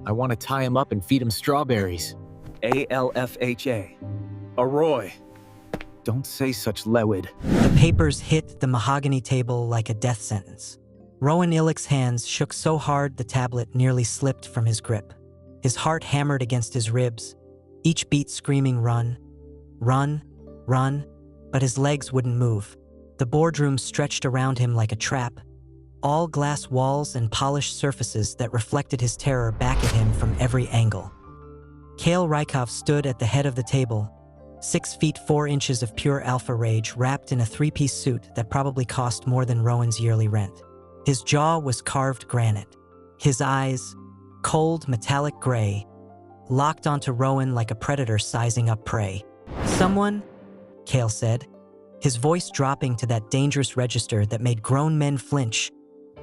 I want to tie him up and feed him strawberries. ALFHA. Aroy. Don't say such lewid. The papers hit the mahogany table like a death sentence. Rowan Illic's hands shook so hard the tablet nearly slipped from his grip. His heart hammered against his ribs, each beat screaming run, run, run, but his legs wouldn't move. The boardroom stretched around him like a trap, all glass walls and polished surfaces that reflected his terror back at him from every angle. Kael Rykov stood at the head of the table, 6 feet 4 inches of pure alpha rage wrapped in a 3-piece suit that probably cost more than Rowan's yearly rent. His jaw was carved granite. His eyes, cold metallic gray, locked onto Rowan like a predator sizing up prey. "Someone," Kael said, his voice dropping to that dangerous register that made grown men flinch,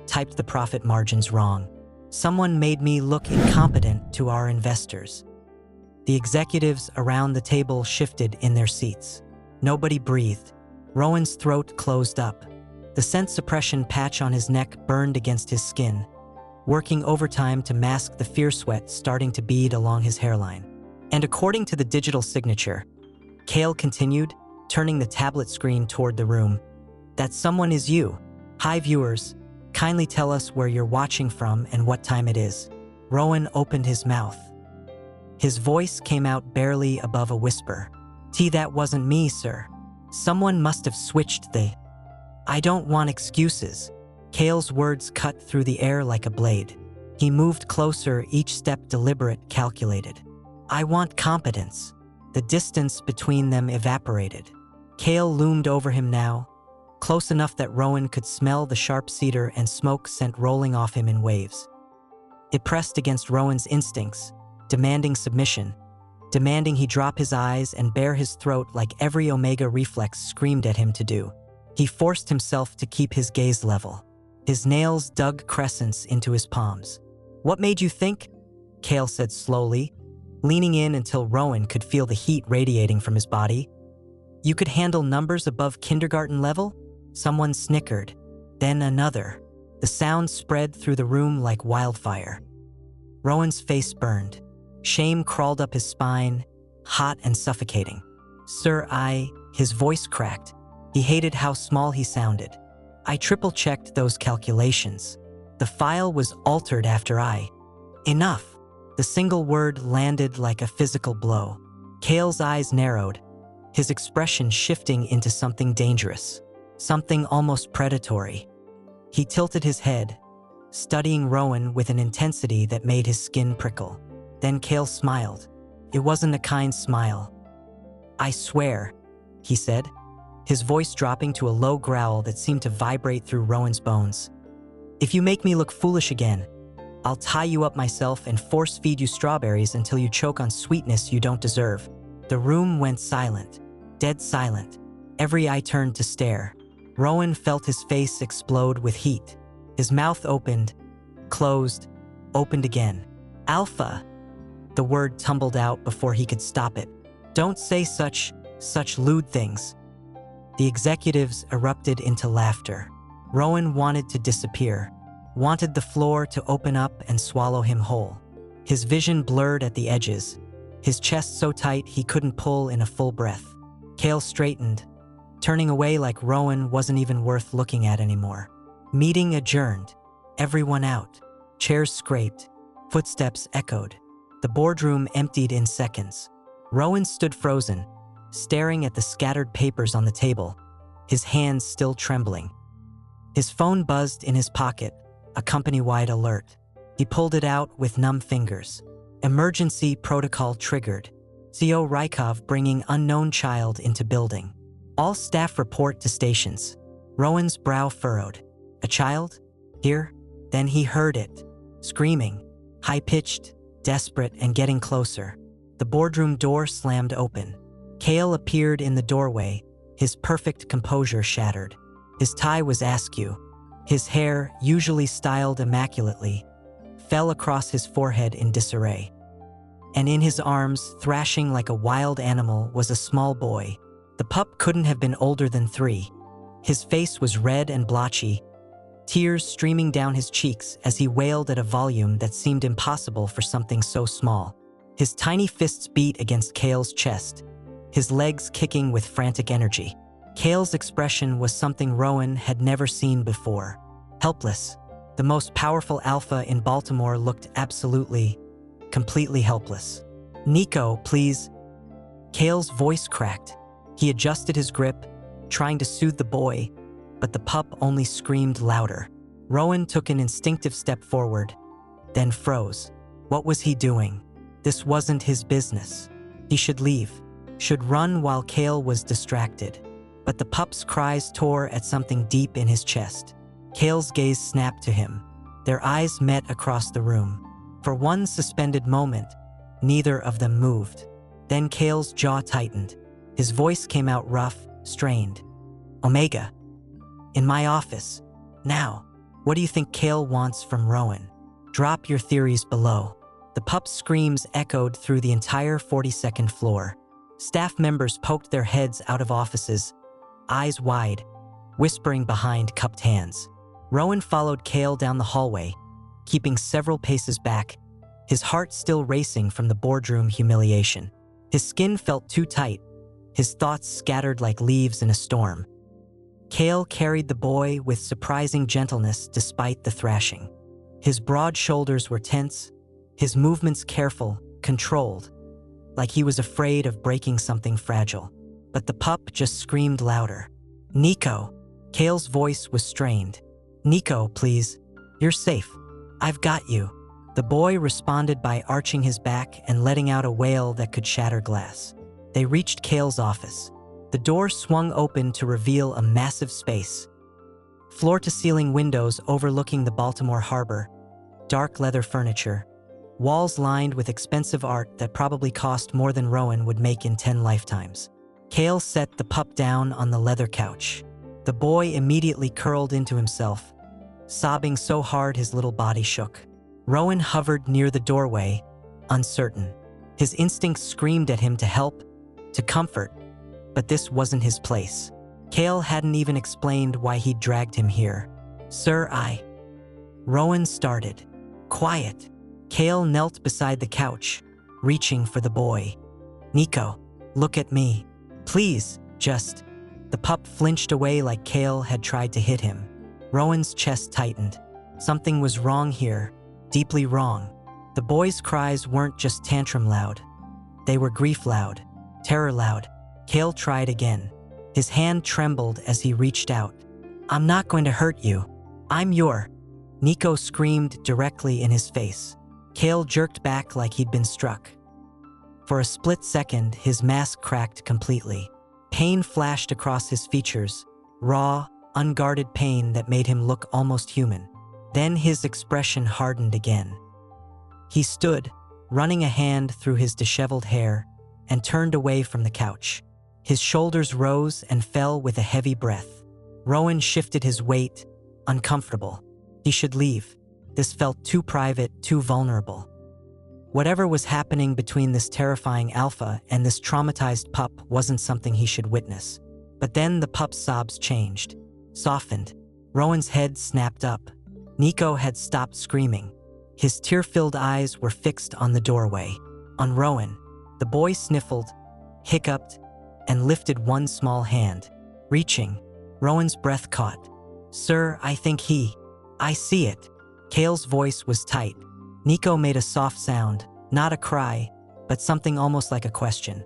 typed the profit margins wrong. "Someone made me look incompetent to our investors." The executives around the table shifted in their seats. Nobody breathed. Rowan's throat closed up. The scent suppression patch on his neck burned against his skin, working overtime to mask the fear sweat starting to bead along his hairline. And according to the digital signature, Kael continued, turning the tablet screen toward the room, "That someone is you. Hi viewers, kindly tell us where you're watching from and what time it is." Rowan opened his mouth. His voice came out barely above a whisper. That wasn't me, sir. Someone must have switched the..." "I don't want excuses." Kael's words cut through the air like a blade. He moved closer, each step deliberate, calculated. "I want competence." The distance between them evaporated. Kael loomed over him now, close enough that Rowan could smell the sharp cedar and smoke sent rolling off him in waves. It pressed against Rowan's instincts, demanding submission, demanding he drop his eyes and bare his throat like every omega reflex screamed at him to do. He forced himself to keep his gaze level. His nails dug crescents into his palms. "What made you think?" Kael said slowly, leaning in until Rowan could feel the heat radiating from his body. "You could handle numbers above kindergarten level?" Someone snickered, then another. The sound spread through the room like wildfire. Rowan's face burned. Shame crawled up his spine, hot and suffocating. "Sir, his voice cracked. He hated how small he sounded. "I triple-checked those calculations. The file was altered after Enough." The single word landed like a physical blow. Kael's eyes narrowed, his expression shifting into something dangerous, something almost predatory. He tilted his head, studying Rowan with an intensity that made his skin prickle. Then Kael smiled. It wasn't a kind smile. "I swear," he said, his voice dropping to a low growl that seemed to vibrate through Rowan's bones. "If you make me look foolish again, I'll tie you up myself and force-feed you strawberries until you choke on sweetness you don't deserve." The room went silent, dead silent. Every eye turned to stare. Rowan felt his face explode with heat. His mouth opened, closed, opened again. "Alpha." The word tumbled out before he could stop it. "Don't say such lewd things." The executives erupted into laughter. Rowan wanted to disappear, wanted the floor to open up and swallow him whole. His vision blurred at the edges, his chest so tight he couldn't pull in a full breath. Kael straightened, turning away like Rowan wasn't even worth looking at anymore. Meeting adjourned. Everyone out. Chairs scraped. Footsteps echoed. The boardroom emptied in seconds. Rowan stood frozen, staring at the scattered papers on the table, his hands still trembling. His phone buzzed in his pocket, a company-wide alert. He pulled it out with numb fingers. Emergency protocol triggered. CEO Rykov bringing unknown child into building. All staff report to stations. Rowan's brow furrowed. A child? Here? Then he heard it. Screaming. High-pitched, desperate, and getting closer. The boardroom door slammed open. Kael appeared in the doorway, his perfect composure shattered. His tie was askew. His hair, usually styled immaculately, fell across his forehead in disarray. And in his arms, thrashing like a wild animal, was a small boy. The pup couldn't have been older than 3. His face was red and blotchy, tears streaming down his cheeks as he wailed at a volume that seemed impossible for something so small. His tiny fists beat against Kael's chest, his legs kicking with frantic energy. Kael's expression was something Rowan had never seen before. Helpless. The most powerful alpha in Baltimore looked absolutely, completely helpless. "Niko, please." Kael's voice cracked. He adjusted his grip, trying to soothe the boy, but the pup only screamed louder. Rowan took an instinctive step forward, then froze. What was he doing? This wasn't his business. He should leave, should run while Kael was distracted. But the pup's cries tore at something deep in his chest. Kael's gaze snapped to him. Their eyes met across the room. For one suspended moment, neither of them moved. Then Kael's jaw tightened. His voice came out rough, strained. "Omega. In my office. Now. What do you think Kael wants from Rowan? Drop your theories below." The pup's screams echoed through the entire 42nd floor. Staff members poked their heads out of offices, eyes wide, whispering behind cupped hands. Rowan followed Kael down the hallway, keeping several paces back, his heart still racing from the boardroom humiliation. His skin felt too tight, his thoughts scattered like leaves in a storm. Kael carried the boy with surprising gentleness despite the thrashing. His broad shoulders were tense, his movements careful, controlled, like he was afraid of breaking something fragile. But the pup just screamed louder. "Niko." Kael's voice was strained. "Niko, please. You're safe. I've got you." The boy responded by arching his back and letting out a wail that could shatter glass. They reached Kael's office. The door swung open to reveal a massive space. Floor-to-ceiling windows overlooking the Baltimore harbor, dark leather furniture, walls lined with expensive art that probably cost more than Rowan would make in 10 lifetimes. Kael set the pup down on the leather couch. The boy immediately curled into himself, sobbing so hard his little body shook. Rowan hovered near the doorway, uncertain. His instincts screamed at him to help, to comfort, but this wasn't his place. Kael hadn't even explained why he'd dragged him here. "Sir, Rowan started. "Quiet." Kael knelt beside the couch, reaching for the boy. "Niko, look at me. Please, just..." The pup flinched away like Kael had tried to hit him. Rowan's chest tightened. Something was wrong here, deeply wrong. The boy's cries weren't just tantrum loud. They were grief loud, terror loud. Kael tried again. His hand trembled as he reached out. "I'm not going to hurt you. I'm your..." Niko screamed directly in his face. Kael jerked back like he'd been struck. For a split second, his mask cracked completely. Pain flashed across his features, raw, unguarded pain that made him look almost human. Then his expression hardened again. He stood, running a hand through his disheveled hair, and turned away from the couch. His shoulders rose and fell with a heavy breath. Rowan shifted his weight, uncomfortable. He should leave. This felt too private, too vulnerable. Whatever was happening between this terrifying alpha and this traumatized pup wasn't something he should witness. But then the pup's sobs changed, softened. Rowan's head snapped up. Niko had stopped screaming. His tear-filled eyes were fixed on the doorway, on Rowan. The boy sniffled, hiccuped, and lifted one small hand. Reaching, Rowan's breath caught. "Sir, I think I see it." Kael's voice was tight. Niko made a soft sound, not a cry, but something almost like a question.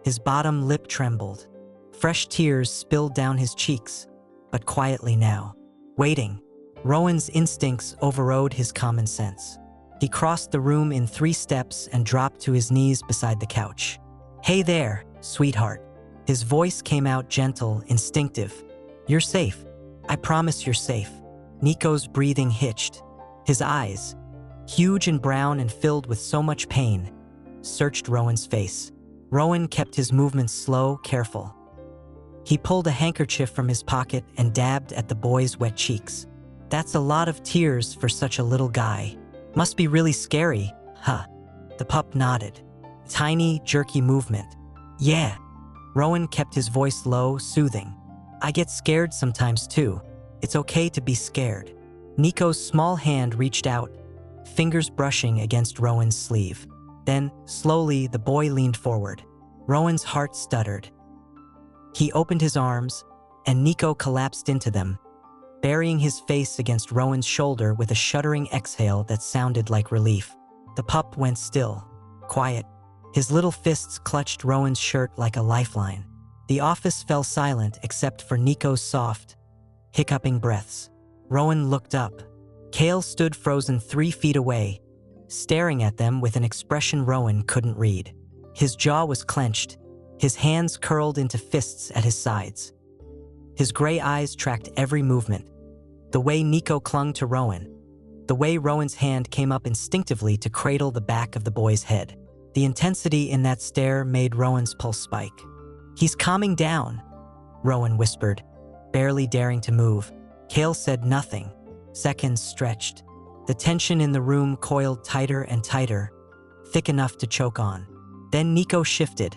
His bottom lip trembled. Fresh tears spilled down his cheeks, but quietly now. Waiting. Rowan's instincts overrode his common sense. He crossed the room in 3 steps and dropped to his knees beside the couch. "Hey there, sweetheart." His voice came out gentle, instinctive. "You're safe. I promise you're safe." Niko's breathing hitched. His eyes, huge and brown and filled with so much pain, searched Rowan's face. Rowan kept his movements slow, careful. He pulled a handkerchief from his pocket and dabbed at the boy's wet cheeks. "That's a lot of tears for such a little guy. Must be really scary, huh?" The pup nodded. Tiny, jerky movement. "Yeah." Rowan kept his voice low, soothing. "I get scared sometimes too. It's okay to be scared. Niko's small hand reached out, fingers brushing against Rowan's sleeve. Then, slowly, the boy leaned forward. Rowan's heart stuttered. He opened his arms, and Niko collapsed into them, burying his face against Rowan's shoulder with a shuddering exhale that sounded like relief. The pup went still, quiet. His little fists clutched Rowan's shirt like a lifeline. The office fell silent except for Niko's soft, hiccuping breaths. Rowan looked up. Kael stood frozen 3 feet away, staring at them with an expression Rowan couldn't read. His jaw was clenched, his hands curled into fists at his sides. His gray eyes tracked every movement, the way Niko clung to Rowan, the way Rowan's hand came up instinctively to cradle the back of the boy's head. The intensity in that stare made Rowan's pulse spike. "He's calming down," Rowan whispered, barely daring to move. Kael said nothing. Seconds stretched. The tension in the room coiled tighter and tighter, thick enough to choke on. Then Niko shifted,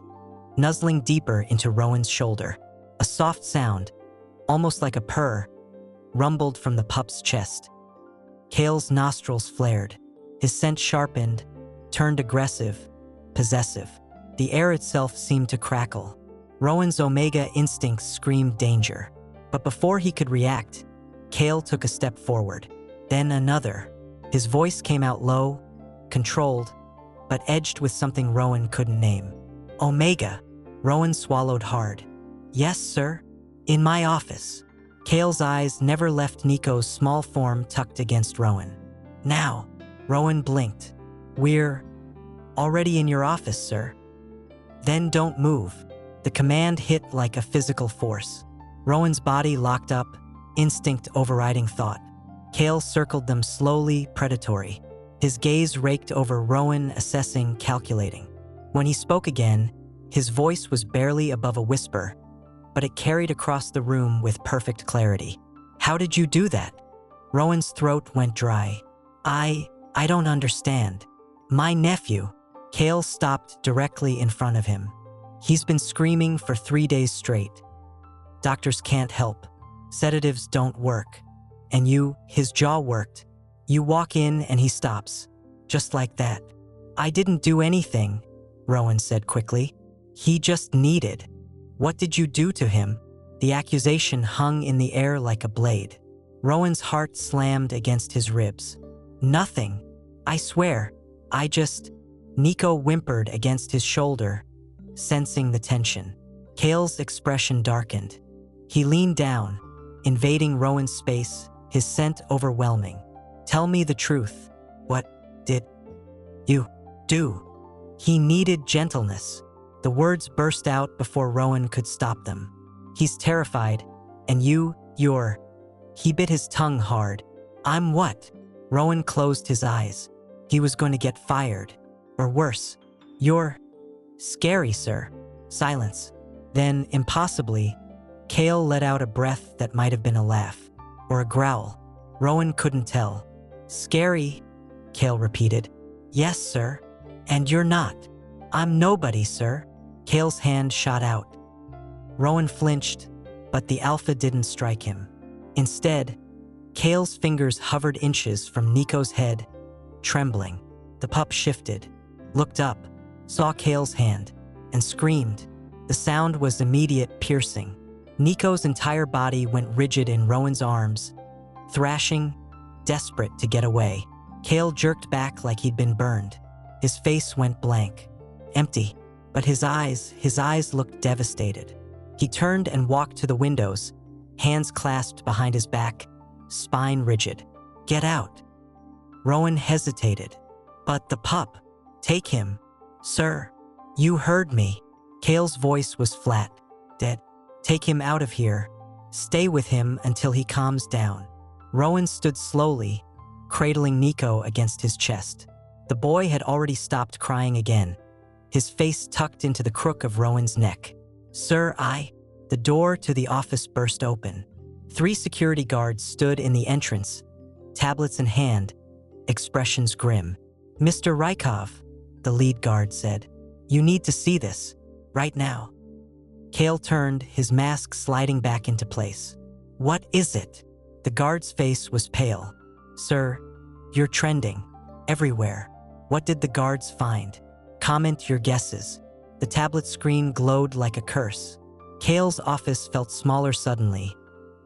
nuzzling deeper into Rowan's shoulder. A soft sound, almost like a purr, rumbled from the pup's chest. Kael's nostrils flared. His scent sharpened, turned aggressive, possessive. The air itself seemed to crackle. Rowan's omega instincts screamed danger. But before he could react, Kael took a step forward, then another. His voice came out low, controlled, but edged with something Rowan couldn't name. "Omega." Rowan swallowed hard. "Yes, sir. In my office." Kael's eyes never left Niko's small form tucked against Rowan. "Now." Rowan blinked. "We're already in your office, sir." "Then don't move." The command hit like a physical force. Rowan's body locked up, instinct overriding thought. Kael circled them slowly, predatory. His gaze raked over Rowan, assessing, calculating. When he spoke again, his voice was barely above a whisper, but it carried across the room with perfect clarity. "How did you do that?" Rowan's throat went dry. I don't understand." "My nephew." Kael stopped directly in front of him. "He's been screaming for 3 days straight. Doctors can't help. Sedatives don't work. And his jaw worked. You walk in and he stops. Just like that." "I didn't do anything," Rowan said quickly. "He just needed." "What did you do to him?" The accusation hung in the air like a blade. Rowan's heart slammed against his ribs. "Nothing. I swear. Niko whimpered against his shoulder, sensing the tension. Kael's expression darkened. He leaned down, invading Rowan's space, his scent overwhelming. "Tell me the truth. What did you do?" He needed gentleness. The words burst out before Rowan could stop them. "He's terrified, and you're..." He bit his tongue hard. "I'm what?" Rowan closed his eyes. He was going to get fired. Or worse. "You're scary, sir." Silence. Then, impossibly, Kael let out a breath that might have been a laugh. Or a growl. Rowan couldn't tell. "Scary," Kael repeated. "Yes, sir. And you're not." "I'm nobody, sir." Kael's hand shot out. Rowan flinched, but the Alpha didn't strike him. Instead, Kael's fingers hovered inches from Niko's head, trembling. The pup shifted, looked up, saw Kael's hand, and screamed. The sound was immediate, piercing. Niko's entire body went rigid in Rowan's arms, thrashing, desperate to get away. Kael jerked back like he'd been burned. His face went blank, empty, but his eyes looked devastated. He turned and walked to the windows, hands clasped behind his back, spine rigid. "Get out." Rowan hesitated. "But the pup. Take him." "Sir, you heard me." Kael's voice was flat, dead. "Take him out of here. Stay with him until he calms down." Rowan stood slowly, cradling Niko against his chest. The boy had already stopped crying again, his face tucked into the crook of Rowan's neck. "Sir, The door to the office burst open. 3 security guards stood in the entrance, tablets in hand, expressions grim. "Mr. Rykov," the lead guard said, "you need to see this, right now." Kael turned, his mask sliding back into place. "What is it?" The guard's face was pale. "Sir, you're trending. Everywhere. What did the guards find? Comment your guesses." The tablet screen glowed like a curse. Kael's office felt smaller suddenly,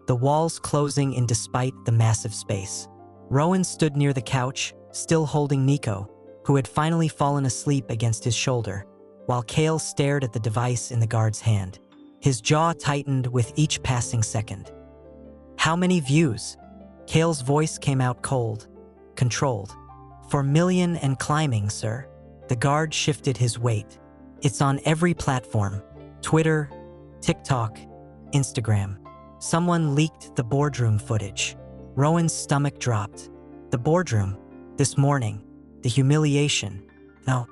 the walls closing in despite the massive space. Rowan stood near the couch, still holding Niko, who had finally fallen asleep against his shoulder, while Kael stared at the device in the guard's hand. His jaw tightened with each passing second. "How many views?" Kael's voice came out cold, controlled. "4 million and climbing, sir." The guard shifted his weight. "It's on every platform. Twitter, TikTok, Instagram. Someone leaked the boardroom footage." Rowan's stomach dropped. "The boardroom? This morning? The humiliation? No.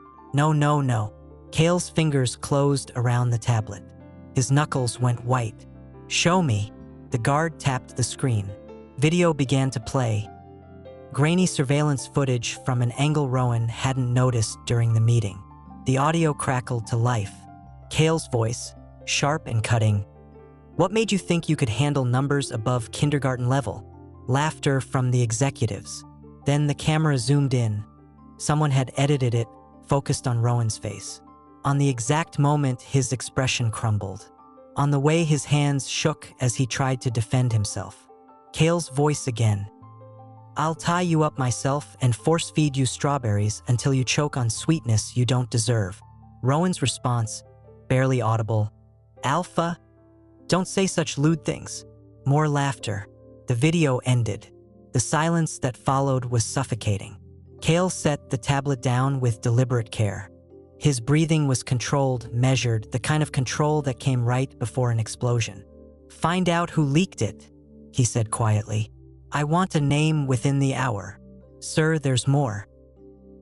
Kael's fingers closed around the tablet. His knuckles went white. "Show me." The guard tapped the screen. Video began to play. Grainy surveillance footage from an angle Rowan hadn't noticed during the meeting. The audio crackled to life. Kael's voice, sharp and cutting. "What made you think you could handle numbers above kindergarten level?" Laughter from the executives. Then the camera zoomed in. Someone had edited it, focused on Rowan's face. On the exact moment his expression crumbled. On the way his hands shook as he tried to defend himself. Kael's voice again. "I'll tie you up myself and force-feed you strawberries until you choke on sweetness you don't deserve." Rowan's response, barely audible. "Alpha? Don't say such lewd things." More laughter. The video ended. The silence that followed was suffocating. Kael set the tablet down with deliberate care. His breathing was controlled, measured, the kind of control that came right before an explosion. "Find out who leaked it," he said quietly. "I want a name within the hour." "Sir, there's more."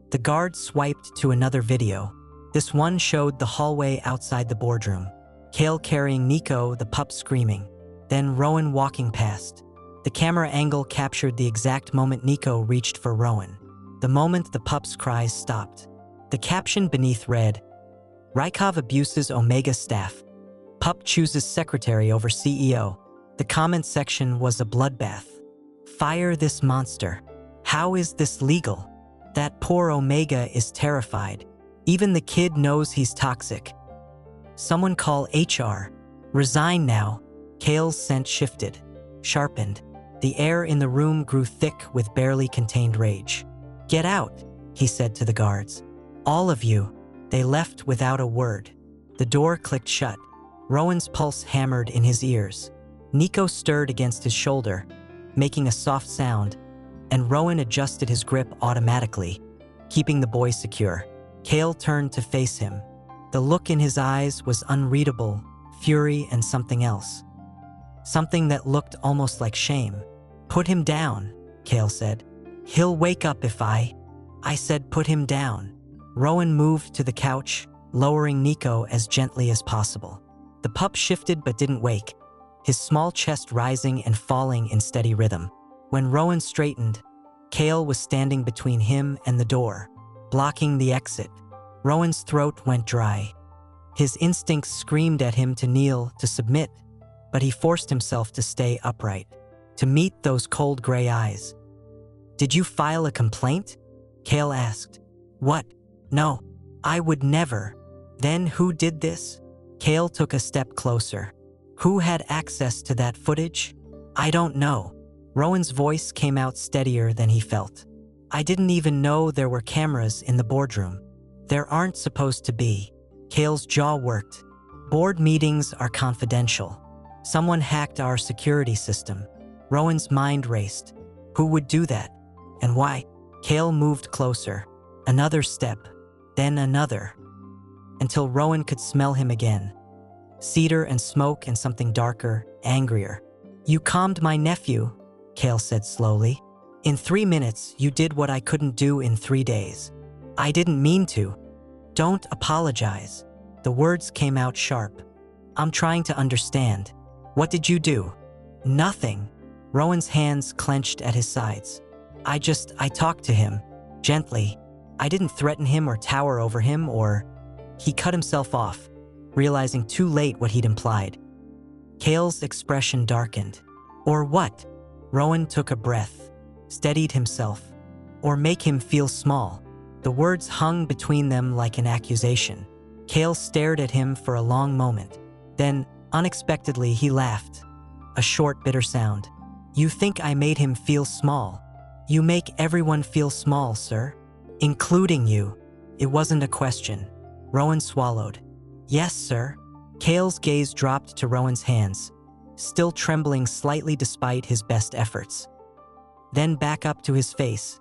The guard swiped to another video. This one showed the hallway outside the boardroom. Kael carrying Niko, the pup screaming. Then Rowan walking past. The camera angle captured the exact moment Niko reached for Rowan. The moment the pup's cries stopped. The caption beneath read, "Rykov abuses Omega staff. Pup chooses secretary over CEO." The comment section was a bloodbath. "Fire this monster. How is this legal? That poor Omega is terrified. Even the kid knows he's toxic. Someone call HR. Resign now." Kael's scent shifted, sharpened. The air in the room grew thick with barely contained rage. "Get out," he said to the guards. "All of you." They left without a word. The door clicked shut. Rowan's pulse hammered in his ears. Niko stirred against his shoulder, making a soft sound, and Rowan adjusted his grip automatically, keeping the boy secure. Kael turned to face him. The look in his eyes was unreadable, fury and something else. Something that looked almost like shame. "Put him down," Kael said. "He'll wake up if I said put him down." Rowan moved to the couch, lowering Niko as gently as possible. The pup shifted but didn't wake, his small chest rising and falling in steady rhythm. When Rowan straightened, Kael was standing between him and the door, blocking the exit. Rowan's throat went dry. His instincts screamed at him to kneel, to submit, but he forced himself to stay upright, to meet those cold gray eyes. "Did you file a complaint?" Kael asked. "What? No, I would never." "Then who did this?" Kael took a step closer. "Who had access to that footage?" "I don't know." Rowan's voice came out steadier than he felt. "I didn't even know there were cameras in the boardroom." "There aren't supposed to be." Kael's jaw worked. "Board meetings are confidential. Someone hacked our security system." Rowan's mind raced. Who would do that? And why? Kael moved closer. Another step, then another, until Rowan could smell him again. Cedar and smoke and something darker, angrier. "You calmed my nephew," Kael said slowly. "In 3 minutes, you did what I couldn't do in 3 days. I didn't mean to. Don't apologize." The words came out sharp. "I'm trying to understand. What did you do?" "Nothing." Rowan's hands clenched at his sides. I talked to him, gently. I didn't threaten him or tower over him or..." He cut himself off, realizing too late what he'd implied. Kael's expression darkened. "Or what?" Rowan took a breath, steadied himself. Or make him feel small. The words hung between them like an accusation. Kael stared at him for a long moment. Then, unexpectedly, he laughed. A short, bitter sound. You think I made him feel small? You make everyone feel small, sir. Including you. It wasn't a question. Rowan swallowed. Yes, sir. Kael's gaze dropped to Rowan's hands, still trembling slightly despite his best efforts. Then back up to his face,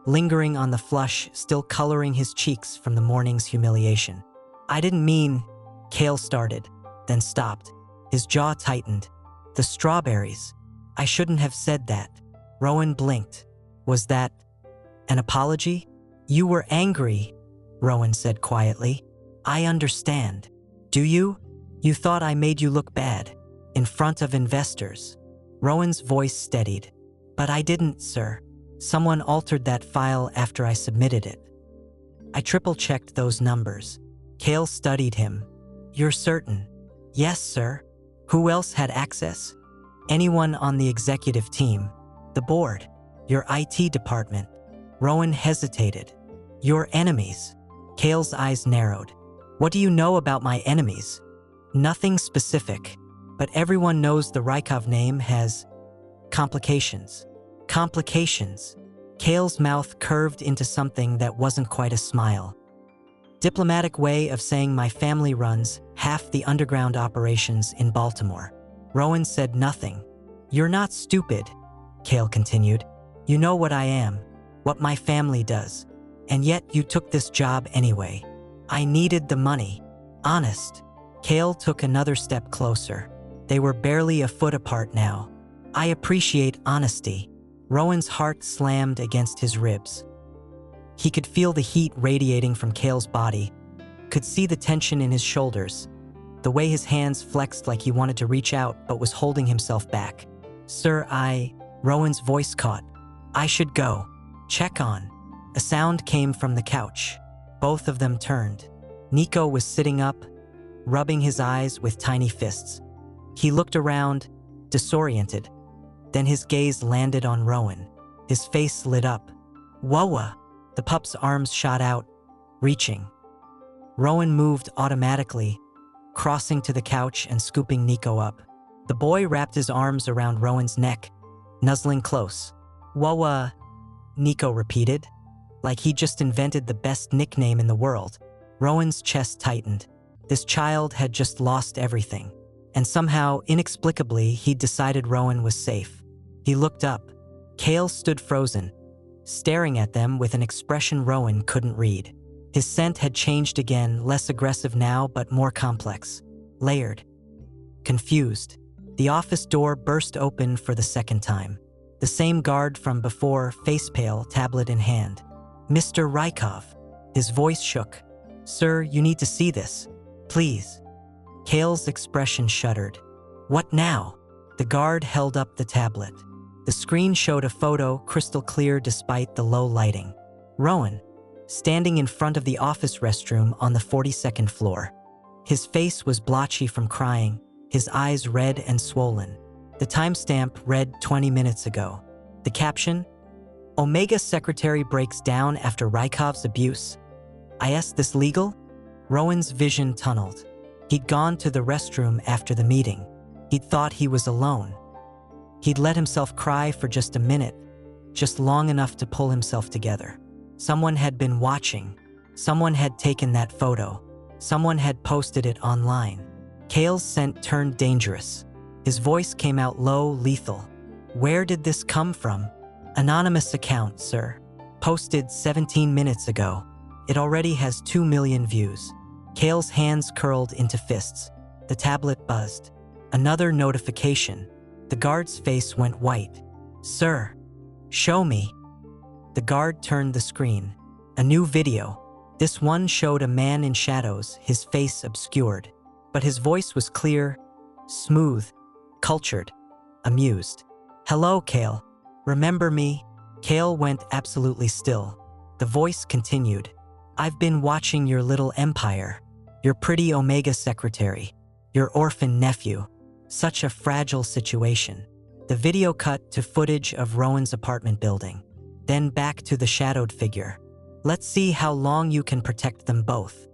lingering on the flush still coloring his cheeks from the morning's humiliation. I didn't mean, Kael started, then stopped. His jaw tightened. The strawberries. I shouldn't have said that. Rowan blinked. Was that an apology? You were angry, Rowan said quietly. I understand. Do you? You thought I made you look bad, in front of investors. Rowan's voice steadied. But I didn't, sir. Someone altered that file after I submitted it. I triple-checked those numbers. Kael studied him. You're certain? Yes, sir. Who else had access? Anyone on the executive team. The board. Your IT department. Rowan hesitated. Your enemies. Kael's eyes narrowed. What do you know about my enemies? Nothing specific, but everyone knows the Rykov name has complications. Complications. Kael's mouth curved into something that wasn't quite a smile. Diplomatic way of saying my family runs half the underground operations in Baltimore. Rowan said nothing. You're not stupid, Kael continued. You know what I am, what my family does. And yet you took this job anyway. I needed the money. Honest. Kael took another step closer. They were barely a foot apart now. I appreciate honesty. Rowan's heart slammed against his ribs. He could feel the heat radiating from Kael's body, could see the tension in his shoulders, the way his hands flexed like he wanted to reach out but was holding himself back. Sir, Rowan's voice caught. I should go. Check on. A sound came from the couch. Both of them turned. Niko was sitting up, rubbing his eyes with tiny fists. He looked around, disoriented. Then his gaze landed on Rowan. His face lit up. Whoa! The pup's arms shot out, reaching. Rowan moved automatically, crossing to the couch and scooping Niko up. The boy wrapped his arms around Rowan's neck, nuzzling close. Whoa, Niko repeated, like he just invented the best nickname in the world. Rowan's chest tightened. This child had just lost everything. And somehow, inexplicably, he'd decided Rowan was safe. He looked up. Kael stood frozen, staring at them with an expression Rowan couldn't read. His scent had changed again, less aggressive now, but more complex. Layered. Confused. The office door burst open for the second time. The same guard from before, face pale, tablet in hand. Mr. Rykov. His voice shook. Sir, you need to see this. Please. Kael's expression shuddered. What now? The guard held up the tablet. The screen showed a photo, crystal clear despite the low lighting. Rowan, standing in front of the office restroom on the 42nd floor. His face was blotchy from crying, his eyes red and swollen. The timestamp read 20 minutes ago. The caption, Omega secretary breaks down after Rykov's abuse. This legal? Rowan's vision tunneled. He'd gone to the restroom after the meeting. He'd thought he was alone. He'd let himself cry for just a minute, just long enough to pull himself together. Someone had been watching. Someone had taken that photo. Someone had posted it online. Kael's scent turned dangerous. His voice came out low, lethal. Where did this come from? Anonymous account, sir. Posted 17 minutes ago. It already has 2 million views. Kael's hands curled into fists. The tablet buzzed. Another notification. The guard's face went white. Sir, show me. The guard turned the screen. A new video. This one showed a man in shadows, his face obscured. But his voice was clear, smooth, cultured, amused. Hello, Kael. Remember me? Kael went absolutely still. The voice continued. I've been watching your little empire. Your pretty Omega secretary. Your orphan nephew. Such a fragile situation. The video cut to footage of Rowan's apartment building, then back to the shadowed figure. Let's see how long you can protect them both.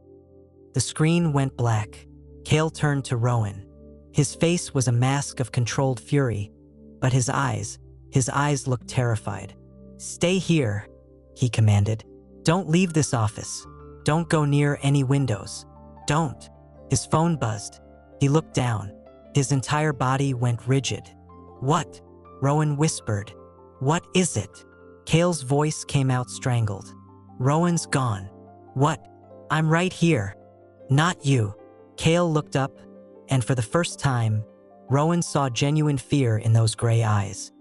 The screen went black. Kael turned to Rowan. His face was a mask of controlled fury, but his eyes looked terrified. "Stay here," he commanded. "Don't leave this office. Don't go near any windows. Don't." His phone buzzed. He looked down. His entire body went rigid. "What?" Rowan whispered. "What is it?" Kael's voice came out strangled. "Rowan's gone." "What?" "I'm right here." "Not you." Kael looked up, and for the first time, Rowan saw genuine fear in those gray eyes.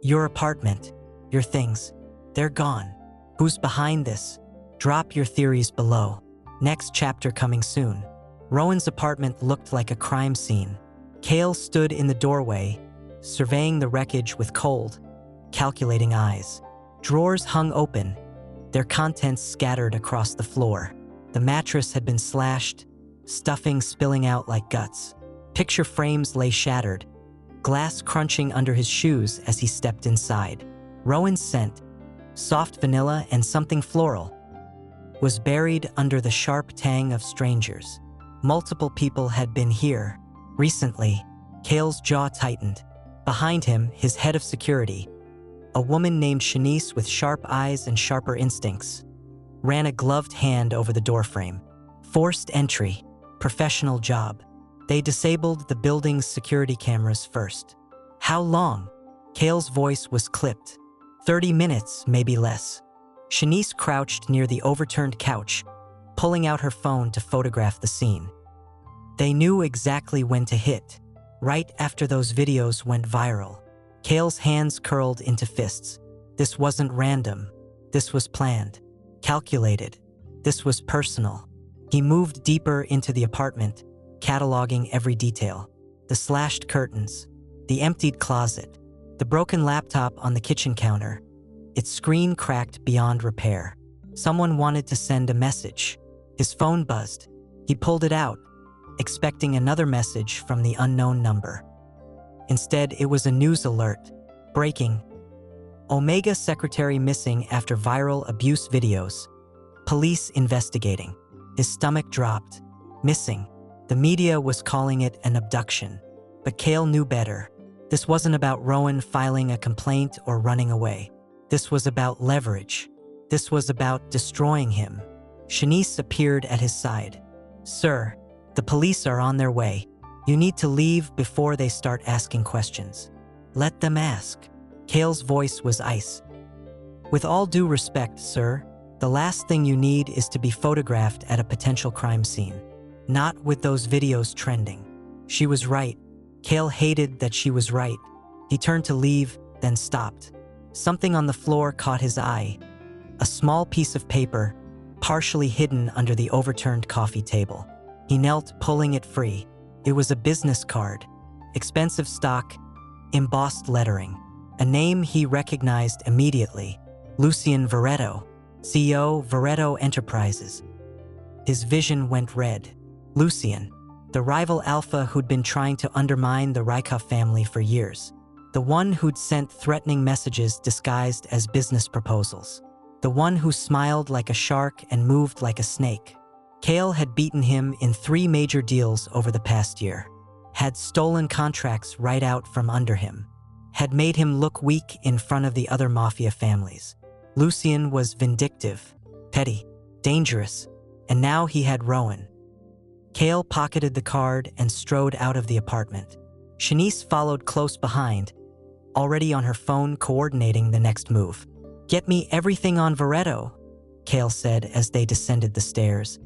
"Your apartment, your things, they're gone. Who's behind this? Drop your theories below. Next chapter coming soon." Rowan's apartment looked like a crime scene. Kael stood in the doorway, surveying the wreckage with cold, calculating eyes. Drawers hung open, their contents scattered across the floor. The mattress had been slashed, stuffing spilling out like guts. Picture frames lay shattered, glass crunching under his shoes as he stepped inside. Rowan's scent, soft vanilla and something floral, was buried under the sharp tang of strangers. Multiple people had been here. Recently, Kael's jaw tightened. Behind him, his head of security, a woman named Shanice with sharp eyes and sharper instincts, ran a gloved hand over the doorframe. Forced entry, professional job. They disabled the building's security cameras first. "How long?" Kael's voice was clipped. 30 minutes, maybe less." Shanice crouched near the overturned couch, pulling out her phone to photograph the scene. They knew exactly when to hit, right after those videos went viral. Kael's hands curled into fists. This wasn't random. This was planned, calculated. This was personal. He moved deeper into the apartment, cataloging every detail. The slashed curtains, the emptied closet, the broken laptop on the kitchen counter, its screen cracked beyond repair. Someone wanted to send a message. His phone buzzed. He pulled it out, expecting another message from the unknown number. Instead, it was a news alert. Breaking. Omega secretary missing after viral abuse videos. Police investigating. His stomach dropped. Missing. The media was calling it an abduction. But Kael knew better. This wasn't about Rowan filing a complaint or running away. This was about leverage. This was about destroying him. Shanice appeared at his side. "Sir, the police are on their way. You need to leave before they start asking questions." "Let them ask." Kael's voice was ice. "With all due respect, sir, the last thing you need is to be photographed at a potential crime scene. Not with those videos trending." She was right. Kael hated that she was right. He turned to leave, then stopped. Something on the floor caught his eye. A small piece of paper, partially hidden under the overturned coffee table. He knelt, pulling it free. It was a business card. Expensive stock, embossed lettering. A name he recognized immediately. Lucien Varetto, CEO, Varetto Enterprises. His vision went red. Lucien, the rival Alpha who'd been trying to undermine the Rykov family for years. The one who'd sent threatening messages disguised as business proposals. The one who smiled like a shark and moved like a snake. Kael had beaten him in 3 major deals over the past year. Had stolen contracts right out from under him. Had made him look weak in front of the other mafia families. Lucien was vindictive, petty, dangerous, and now he had Rowan. Kael pocketed the card and strode out of the apartment. Shanice followed close behind, already on her phone coordinating the next move. "Get me everything on Varetto," Kael said as they descended the stairs.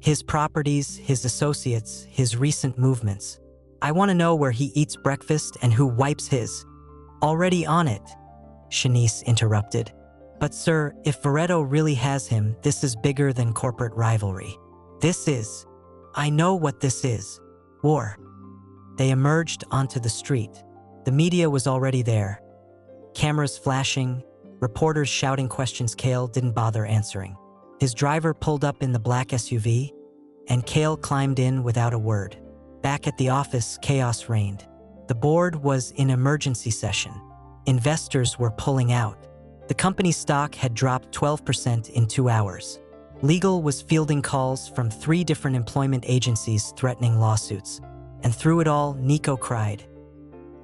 "His properties, his associates, his recent movements. I want to know where he eats breakfast and who wipes his." "Already on it," Shanice interrupted. "But sir, if Varetto really has him, this is bigger than corporate rivalry. This is, I know what this is, war." They emerged onto the street. The media was already there. Cameras flashing, reporters shouting questions Kael didn't bother answering. His driver pulled up in the black SUV, and Kael climbed in without a word. Back at the office, chaos reigned. The board was in emergency session. Investors were pulling out. The company's stock had dropped 12% in 2 hours. Legal was fielding calls from 3 different employment agencies threatening lawsuits. And through it all, Niko cried.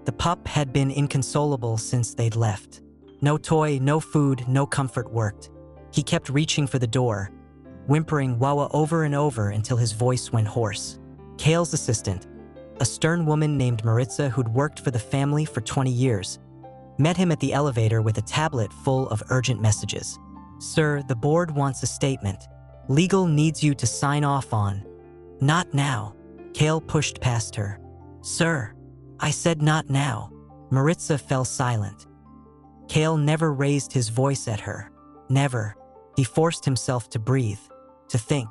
The pup had been inconsolable since they'd left. No toy, no food, no comfort worked. He kept reaching for the door, whimpering Wawa over and over until his voice went hoarse. Kael's assistant, a stern woman named Maritza who'd worked for the family for 20 years, met him at the elevator with a tablet full of urgent messages. Sir, the board wants a statement. Legal needs you to sign off on. Not now. Kael pushed past her. Sir, I said not now. Maritza fell silent. Kael never raised his voice at her. Never. He forced himself to breathe, to think,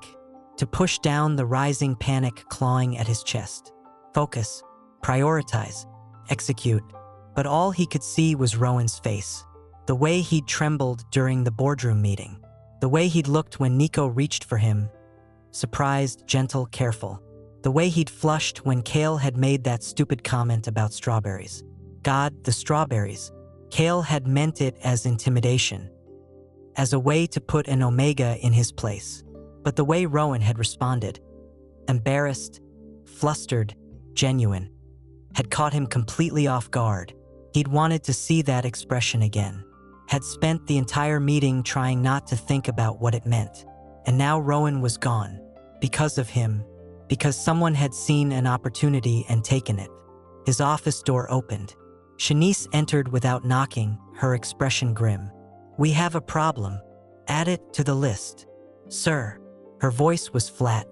to push down the rising panic clawing at his chest. Focus, prioritize, execute. But all he could see was Rowan's face. The way he'd trembled during the boardroom meeting. The way he'd looked when Niko reached for him. Surprised, gentle, careful. The way he'd flushed when Kael had made that stupid comment about strawberries. God, the strawberries. Kael had meant it as intimidation. As a way to put an Omega in his place. But the way Rowan had responded, embarrassed, flustered, genuine, had caught him completely off guard. He'd wanted to see that expression again. Had spent the entire meeting trying not to think about what it meant. And now Rowan was gone. Because of him. Because someone had seen an opportunity and taken it. His office door opened. Shanice entered without knocking, her expression grim. We have a problem. Add it to the list. Sir. Her voice was flat.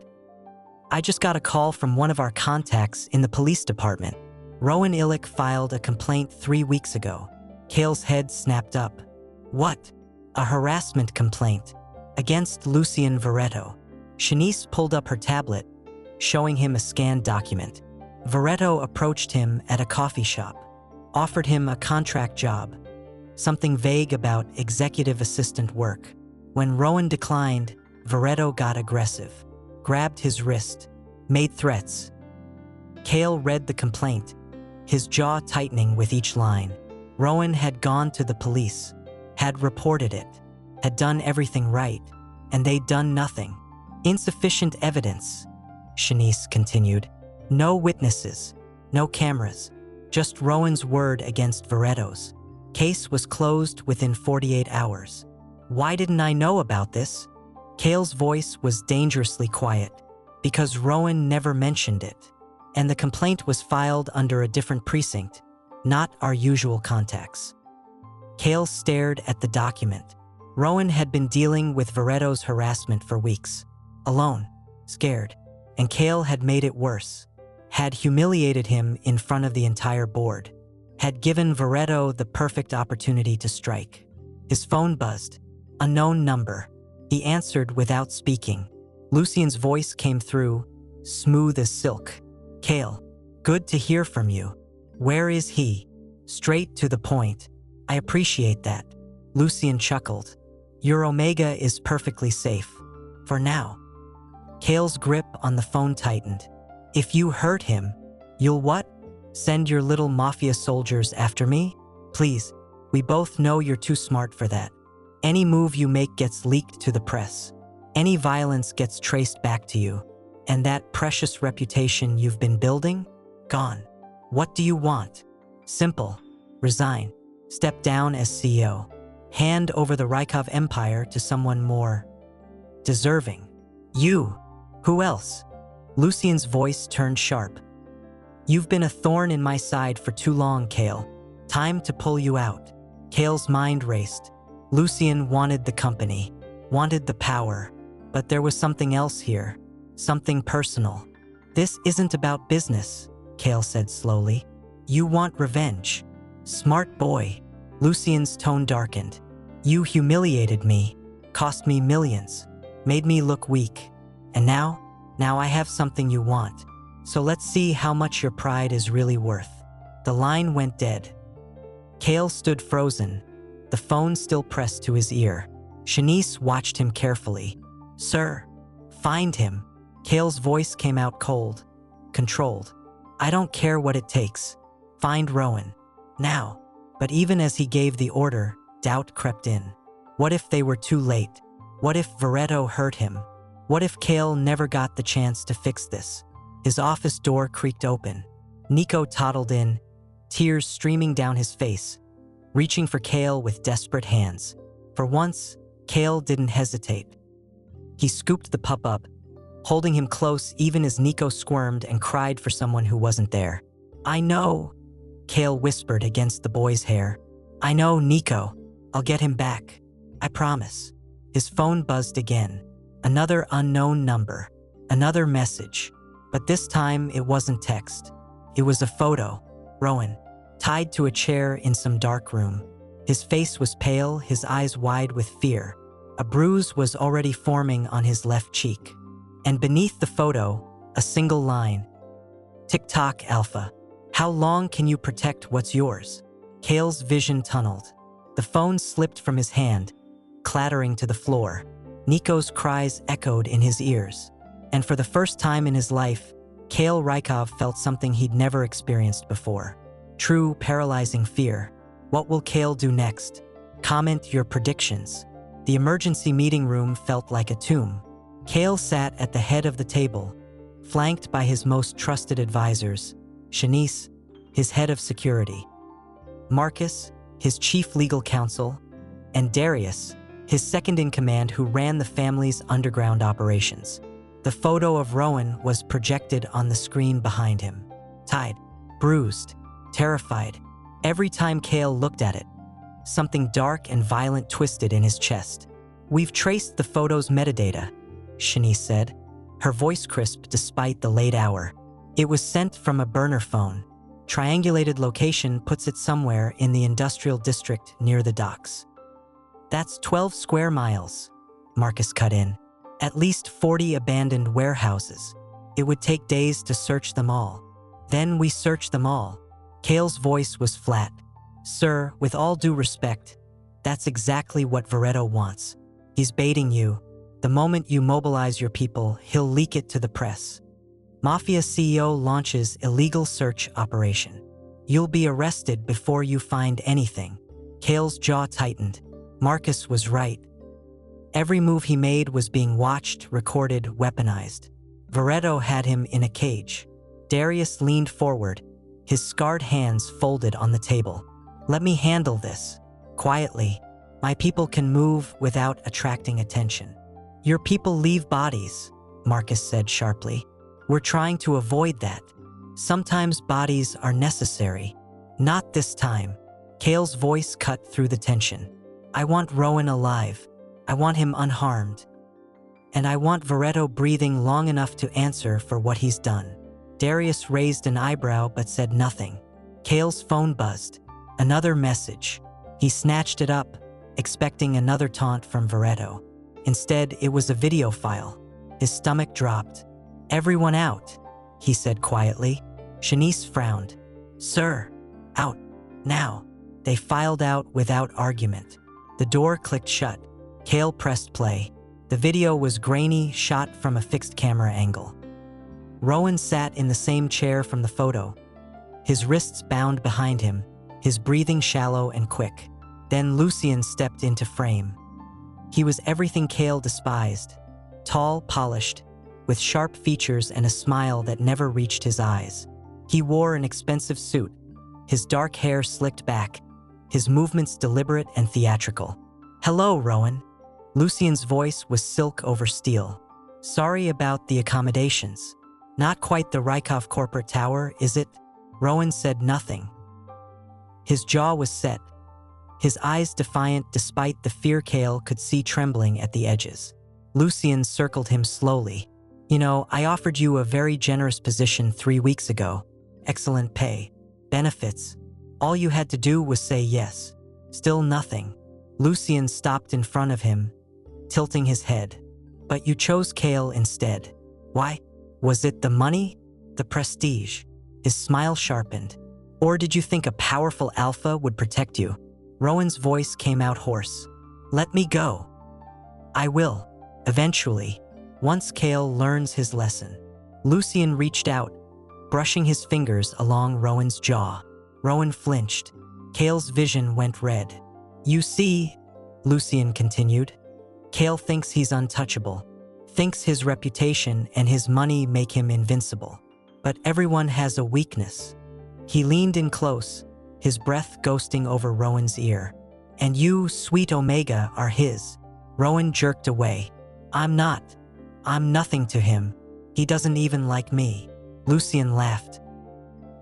I just got a call from one of our contacts in the police department. Rowan Illic filed a complaint 3 weeks ago. Kael's head snapped up. What? A harassment complaint against Lucien Varetto. Shanice pulled up her tablet, showing him a scanned document. Varetto approached him at a coffee shop, offered him a contract job, something vague about executive assistant work. When Rowan declined, Varetto got aggressive, grabbed his wrist, made threats. Kael read the complaint, his jaw tightening with each line. Rowan had gone to the police, had reported it, had done everything right, and they'd done nothing. Insufficient evidence, Shanice continued. No witnesses, no cameras, just Rowan's word against Varetto's. Case was closed within 48 hours. Why didn't I know about this? Kael's voice was dangerously quiet, because Rowan never mentioned it, and the complaint was filed under a different precinct, not our usual contacts. Kael stared at the document. Rowan had been dealing with Varetto's harassment for weeks, alone, scared, and Kael had made it worse, had humiliated him in front of the entire board, had given Varetto the perfect opportunity to strike. His phone buzzed. Unknown number. He answered without speaking. Lucien's voice came through, smooth as silk. Kael, good to hear from you. Where is he? Straight to the point. I appreciate that. Lucien chuckled. Your Omega is perfectly safe. For now. Kael's grip on the phone tightened. If you hurt him, you'll what? Send your little mafia soldiers after me? Please, we both know you're too smart for that. Any move you make gets leaked to the press. Any violence gets traced back to you. And that precious reputation you've been building? Gone. What do you want? Simple. Resign. Step down as CEO. Hand over the Rykov empire to someone more deserving. You. Who else? Lucien's voice turned sharp. You've been a thorn in my side for too long, Kael. Time to pull you out. Kael's mind raced. Lucien wanted the company, wanted the power, but there was something else here, something personal. This isn't about business, Kael said slowly. You want revenge. Smart boy. Lucien's tone darkened. You humiliated me, cost me millions, made me look weak. And now I have something you want. So let's see how much your pride is really worth. The line went dead. Kael stood frozen, the phone still pressed to his ear. Shanice watched him carefully. Sir, find him. Kael's voice came out cold, controlled. I don't care what it takes. Find Rowan. Now. But even as he gave the order, doubt crept in. What if they were too late? What if Varetto hurt him? What if Kael never got the chance to fix this? His office door creaked open. Niko toddled in, tears streaming down his face, reaching for Kael with desperate hands. For once, Kael didn't hesitate. He scooped the pup up, holding him close even as Niko squirmed and cried for someone who wasn't there. "I know," Kael whispered against the boy's hair. "I know, Niko. I'll get him back. I promise." His phone buzzed again. Another unknown number. Another message. But this time it wasn't text. It was a photo. Rowan, tied to a chair in some dark room. His face was pale, his eyes wide with fear. A bruise was already forming on his left cheek. And beneath the photo, a single line. "Tick-tock, Alpha. How long can you protect what's yours?" Kael's vision tunneled. The phone slipped from his hand, clattering to the floor. Niko's cries echoed in his ears. And for the first time in his life, Kael Rykov felt something he'd never experienced before. True, paralyzing fear. What will Kael do next? Comment your predictions. The emergency meeting room felt like a tomb. Kael sat at the head of the table, flanked by his most trusted advisors, Shanice, his head of security, Marcus, his chief legal counsel, and Darius, his second-in-command who ran the family's underground operations. The photo of Rowan was projected on the screen behind him. Tied, bruised, terrified. Every time Kael looked at it, something dark and violent twisted in his chest. "We've traced the photo's metadata," Shanice said, her voice crisp despite the late hour. "It was sent from a burner phone. Triangulated location puts it somewhere in the industrial district near the docks." "That's 12 square miles," Marcus cut in. "At least 40 abandoned warehouses. It would take days to search them all." "Then we search them all." Kael's voice was flat. "Sir, with all due respect, that's exactly what Varetto wants. He's baiting you. The moment you mobilize your people, he'll leak it to the press. Mafia CEO launches illegal search operation. You'll be arrested before you find anything." Kael's jaw tightened. Marcus was right. Every move he made was being watched, recorded, weaponized. Varetto had him in a cage. Darius leaned forward, his scarred hands folded on the table. "Let me handle this. Quietly. My people can move without attracting attention." "Your people leave bodies," Marcus said sharply. "We're trying to avoid that. Sometimes bodies are necessary. Not this time." Kael's voice cut through the tension. "I want Rowan alive. I want him unharmed. And I want Varetto breathing long enough to answer for what he's done." Darius raised an eyebrow but said nothing. Kael's phone buzzed. Another message. He snatched it up, expecting another taunt from Varetto. Instead, it was a video file. His stomach dropped. "Everyone out," he said quietly. Shanice frowned. "Sir, out. Now." They filed out without argument. The door clicked shut. Kael pressed play. The video was grainy, shot from a fixed camera angle. Rowan sat in the same chair from the photo, his wrists bound behind him, his breathing shallow and quick. Then Lucien stepped into frame. He was everything Kael despised. Tall, polished, with sharp features and a smile that never reached his eyes. He wore an expensive suit, his dark hair slicked back, his movements deliberate and theatrical. "Hello, Rowan." Lucien's voice was silk over steel. "Sorry about the accommodations. Not quite the Rykov corporate tower, is it?" Rowan said nothing. His jaw was set, his eyes defiant despite the fear Kael could see trembling at the edges. Lucien circled him slowly. "You know, I offered you a very generous position 3 weeks ago. Excellent pay, benefits. All you had to do was say yes." Still nothing. Lucien stopped in front of him, tilting his head. "But you chose Kael instead. Why? Was it the money? The prestige?" His smile sharpened. "Or did you think a powerful alpha would protect you?" Rowan's voice came out hoarse. "Let me go. I will, eventually, once Kael learns his lesson." Lucien reached out, brushing his fingers along Rowan's jaw. Rowan flinched. Kael's vision went red. You see, Lucien continued, Kael thinks he's untouchable, thinks his reputation and his money make him invincible. But everyone has a weakness. He leaned in close, his breath ghosting over Rowan's ear. And you, sweet Omega, are his. Rowan jerked away. I'm not. I'm nothing to him. He doesn't even like me. Lucien laughed.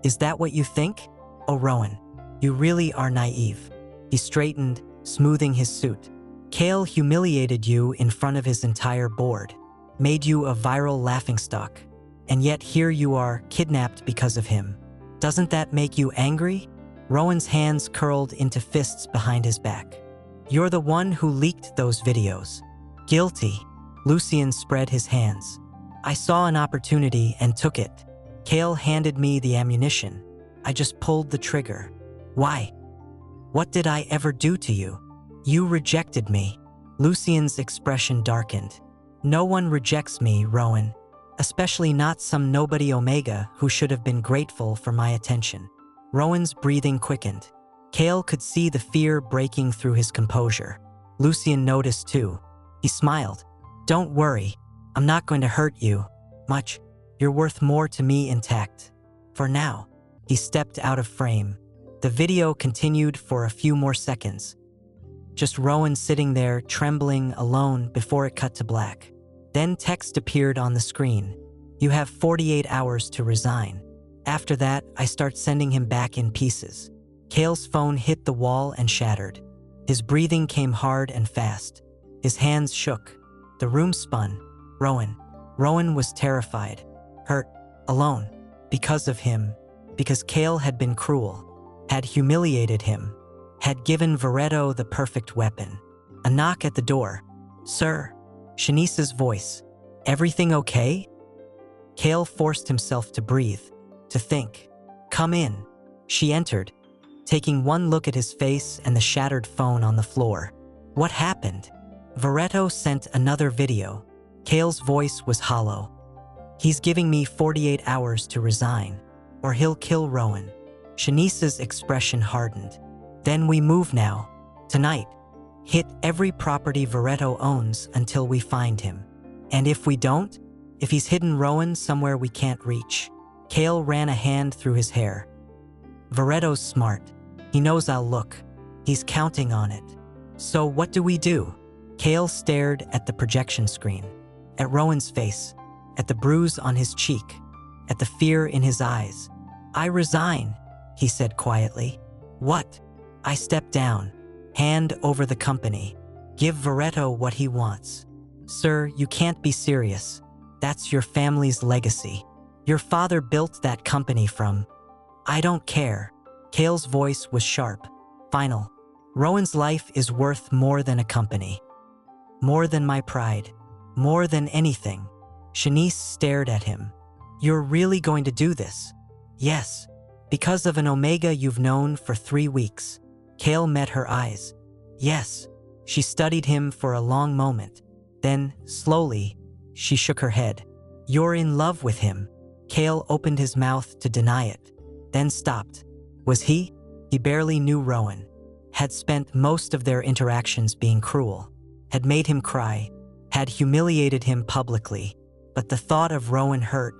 Is that what you think? Oh, Rowan, you really are naive. He straightened, smoothing his suit. Kael humiliated you in front of his entire board, made you a viral laughingstock, and yet here you are, kidnapped because of him. Doesn't that make you angry? Rowan's hands curled into fists behind his back. You're the one who leaked those videos. Guilty. Lucien spread his hands. I saw an opportunity and took it. Kael handed me the ammunition. I just pulled the trigger. Why? What did I ever do to you? You rejected me. Lucien's expression darkened. No one rejects me, Rowan. Especially not some nobody Omega who should have been grateful for my attention. Rowan's breathing quickened. Kael could see the fear breaking through his composure. Lucien noticed too. He smiled. Don't worry. I'm not going to hurt you. Much. You're worth more to me intact. For now. He stepped out of frame. The video continued for a few more seconds. Just Rowan sitting there, trembling, alone, before it cut to black. Then text appeared on the screen. You have 48 hours to resign. After that, I start sending him back in pieces. Kael's phone hit the wall and shattered. His breathing came hard and fast. His hands shook. The room spun. Rowan. Rowan was terrified. Hurt. Alone. Because of him. Because Kael had been cruel. Had humiliated him. Had given Varetto the perfect weapon. A knock at the door. Sir. Shanice's voice. Everything okay? Kael forced himself to breathe. To think. Come in. She entered, taking one look at his face and the shattered phone on the floor. What happened? Varetto sent another video. Kael's voice was hollow. He's giving me 48 hours to resign, or he'll kill Rowan. Shanice's expression hardened. Then we move now. Tonight. Hit every property Varetto owns until we find him. And if we don't, if he's hidden Rowan somewhere we can't reach. Kael ran a hand through his hair. Varetto's smart. He knows I'll look. He's counting on it. So what do we do? Kael stared at the projection screen, at Rowan's face, at the bruise on his cheek, at the fear in his eyes. I resign, he said quietly. What? I step down. Hand over the company. Give Varetto what he wants. Sir, you can't be serious. That's your family's legacy. Your father built that company from. I don't care. Kael's voice was sharp, final. Rowan's life is worth more than a company. More than my pride. More than anything. Shanice stared at him. You're really going to do this? Yes. Because of an Omega you've known for 3 weeks. Kael met her eyes. Yes. She studied him for a long moment. Then, slowly, she shook her head. You're in love with him. Kael opened his mouth to deny it, then stopped. Was he? He barely knew Rowan. Had spent most of their interactions being cruel. Had made him cry. Had humiliated him publicly. But the thought of Rowan hurt.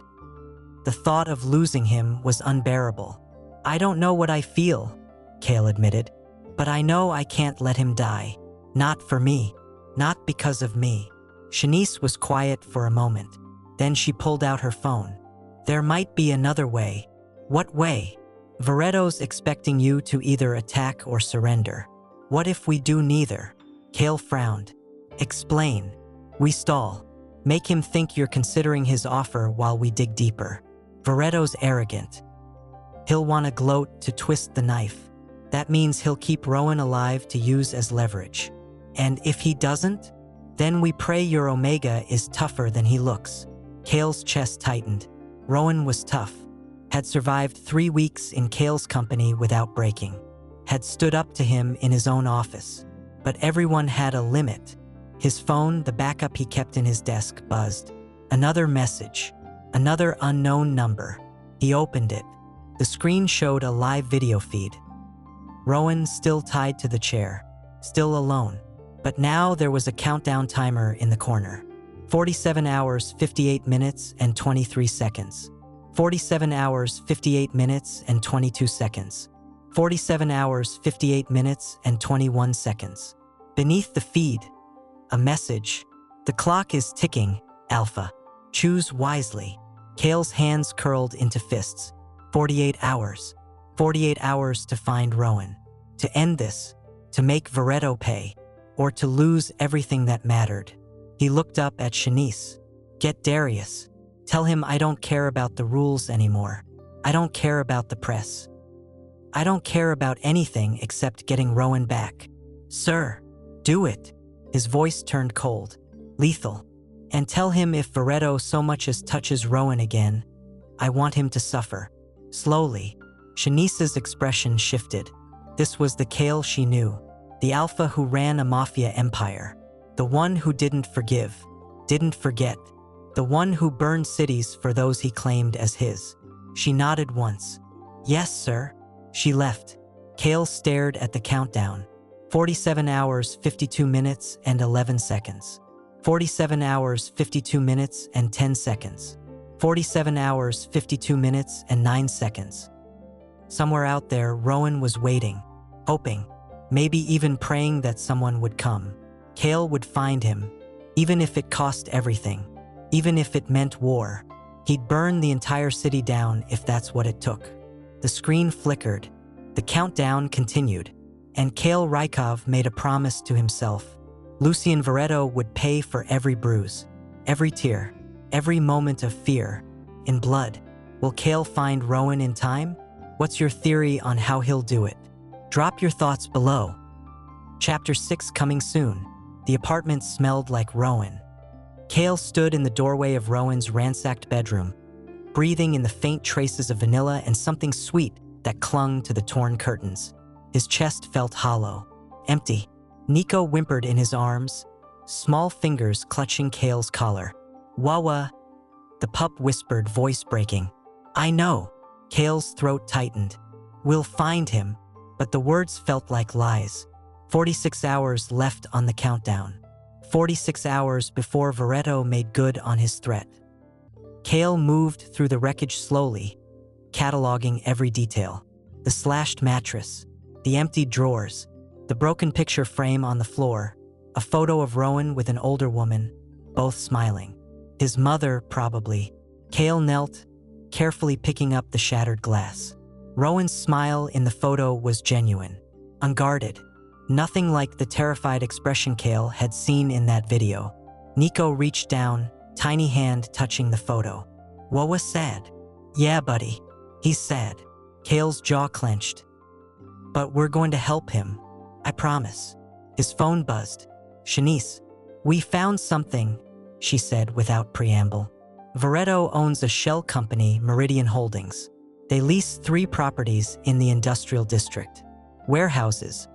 The thought of losing him was unbearable. I don't know what I feel, Kael admitted. But I know I can't let him die. Not for me. Not because of me. Shanice was quiet for a moment. Then she pulled out her phone. There might be another way. What way? Varetto's expecting you to either attack or surrender. What if we do neither? Kael frowned. Explain. We stall. Make him think you're considering his offer while we dig deeper. Varetto's arrogant. He'll want to gloat to twist the knife. That means he'll keep Rowan alive to use as leverage. And if he doesn't, then we pray your Omega is tougher than he looks. Kael's chest tightened. Rowan was tough. Had survived 3 weeks in Kael's company without breaking. Had stood up to him in his own office. But everyone had a limit. His phone, the backup he kept in his desk, buzzed. Another message. Another unknown number. He opened it. The screen showed a live video feed. Rowan still tied to the chair, still alone. But now there was a countdown timer in the corner. 47 hours, 58 minutes, and 23 seconds. 47 hours, 58 minutes, and 22 seconds. 47 hours, 58 minutes, and 21 seconds. Beneath the feed, a message. The clock is ticking, Alpha. Choose wisely. Kael's hands curled into fists. 48 hours. 48 hours to find Rowan. To end this. To make Varetto pay. Or to lose everything that mattered. He looked up at Shanice. Get Darius. Tell him I don't care about the rules anymore. I don't care about the press. I don't care about anything except getting Rowan back. Sir, do it. His voice turned cold, lethal. And tell him if Varetto so much as touches Rowan again, I want him to suffer. Slowly, Shanice's expression shifted. This was the Kael she knew, the Alpha who ran a mafia empire, the one who didn't forgive, didn't forget, the one who burned cities for those he claimed as his. She nodded once. Yes, sir. She left. Kael stared at the countdown. 47 hours, 52 minutes, and 11 seconds. 47 hours, 52 minutes, and 10 seconds. 47 hours, 52 minutes, and 9 seconds. Somewhere out there, Rowan was waiting, hoping, maybe even praying that someone would come. Kael would find him, even if it cost everything, even if it meant war. He'd burn the entire city down if that's what it took. The screen flickered, the countdown continued, and Kael Rykov made a promise to himself. Lucien Varetto would pay for every bruise, every tear, every moment of fear, in blood. Will Kael find Rowan in time? What's your theory on how he'll do it? Drop your thoughts below. Chapter 6 coming soon. The apartment smelled like Rowan. Kael stood in the doorway of Rowan's ransacked bedroom, breathing in the faint traces of vanilla and something sweet that clung to the torn curtains. His chest felt hollow, empty. Niko whimpered in his arms, small fingers clutching Kael's collar. Wawa, the pup whispered, voice breaking. I know. Kael's throat tightened. We'll find him. But the words felt like lies. 46 hours left on the countdown. 46 hours before Varetto made good on his threat. Kael moved through the wreckage slowly, cataloging every detail. The slashed mattress, the empty drawers, the broken picture frame on the floor, a photo of Rowan with an older woman, both smiling. His mother, probably. Kael knelt, carefully picking up the shattered glass. Rowan's smile in the photo was genuine, unguarded. Nothing like the terrified expression Kael had seen in that video. Niko reached down, tiny hand touching the photo. Wawa sad. Yeah, buddy. He's sad. Kael's jaw clenched. But we're going to help him. I promise. His phone buzzed. Shanice, we found something, she said without preamble. Varetto owns a shell company, Meridian Holdings. They lease 3 properties in the industrial district. Warehouses,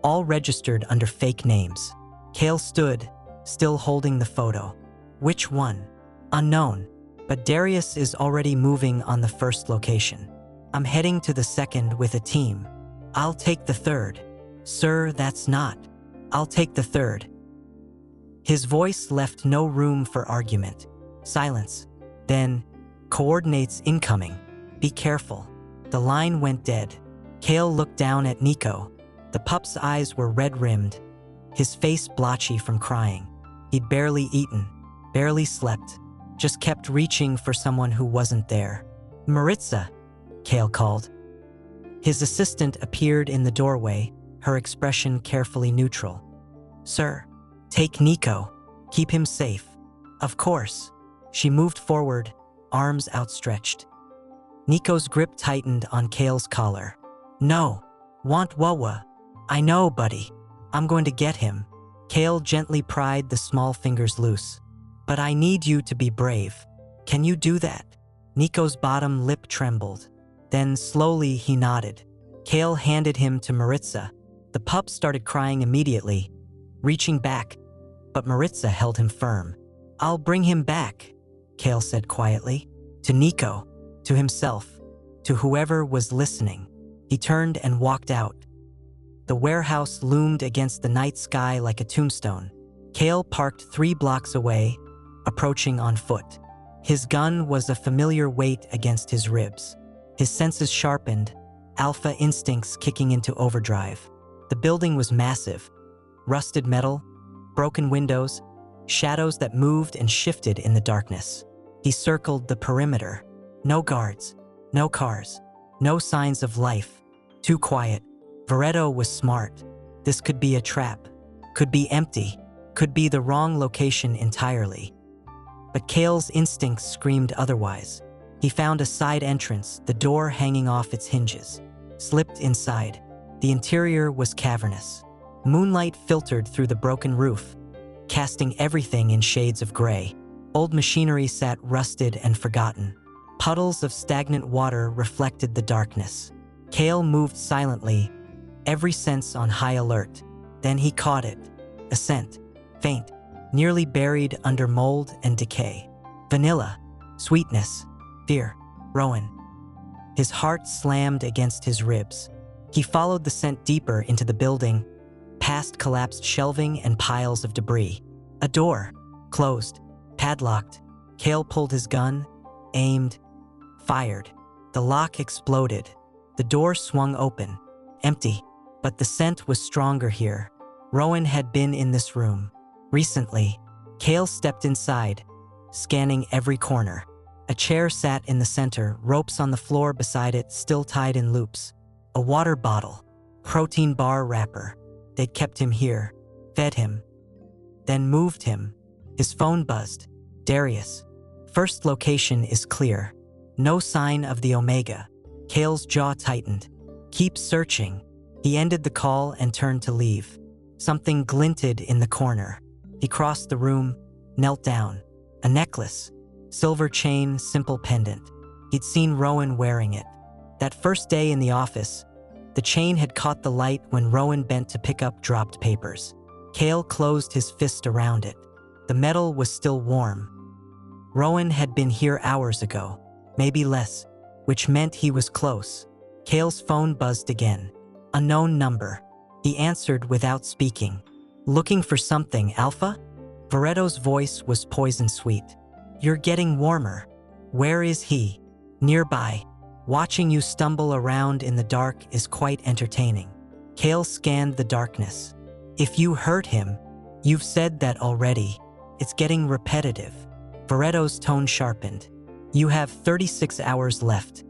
all registered under fake names. Kael stood, still holding the photo. Which one? Unknown. But Darius is already moving on the first location. I'm heading to the second with a team. I'll take the third. Sir, that's not. I'll take the third. His voice left no room for argument. Silence. Then, coordinates incoming. Be careful. The line went dead. Kael looked down at Niko. The pup's eyes were red-rimmed, his face blotchy from crying. He'd barely eaten, barely slept, just kept reaching for someone who wasn't there. Maritza, Kael called. His assistant appeared in the doorway, her expression carefully neutral. Sir, take Niko. Keep him safe. Of course. She moved forward, arms outstretched. Niko's grip tightened on Kael's collar. No. Want Wawa. I know, buddy. I'm going to get him. Kael gently pried the small fingers loose. But I need you to be brave. Can you do that? Niko's bottom lip trembled. Then slowly he nodded. Kael handed him to Maritza. The pup started crying immediately, reaching back, but Maritza held him firm. I'll bring him back, Kael said quietly. To Niko, to himself, to whoever was listening. He turned and walked out. The warehouse loomed against the night sky like a tombstone. Kael parked 3 blocks away, approaching on foot. His gun was a familiar weight against his ribs. His senses sharpened, alpha instincts kicking into overdrive. The building was massive. Rusted metal, broken windows, shadows that moved and shifted in the darkness. He circled the perimeter. No guards, no cars, no signs of life. Too quiet. Varetto was smart. This could be a trap, could be empty, could be the wrong location entirely. But Kael's instincts screamed otherwise. He found a side entrance, the door hanging off its hinges. Slipped inside. The interior was cavernous. Moonlight filtered through the broken roof, casting everything in shades of gray. Old machinery sat rusted and forgotten. Puddles of stagnant water reflected the darkness. Kael moved silently, every sense on high alert. Then he caught it. A scent, faint, nearly buried under mold and decay. Vanilla, sweetness, fear. Rowan. His heart slammed against his ribs. He followed the scent deeper into the building, past collapsed shelving and piles of debris. A door, closed, padlocked. Kael pulled his gun, aimed, fired. The lock exploded. The door swung open, empty, but the scent was stronger here. Rowan had been in this room. Recently, Kael stepped inside, scanning every corner. A chair sat in the center, ropes on the floor beside it still tied in loops. A water bottle, protein bar wrapper. They'd kept him here, fed him, then moved him. His phone buzzed. Darius. First location is clear. No sign of the Omega. Kael's jaw tightened. Keep searching. He ended the call and turned to leave. Something glinted in the corner. He crossed the room, knelt down. A necklace. Silver chain, simple pendant. He'd seen Rowan wearing it. That first day in the office, the chain had caught the light when Rowan bent to pick up dropped papers. Kael closed his fist around it. The metal was still warm. Rowan had been here hours ago, maybe less, which meant he was close. Kael's phone buzzed again. Unknown number. He answered without speaking. Looking for something, Alpha? Varetto's voice was poison sweet. You're getting warmer. Where is he? Nearby. Watching you stumble around in the dark is quite entertaining. Kael scanned the darkness. If you hurt him, you've said that already. It's getting repetitive. Varetto's tone sharpened. You have 36 hours left.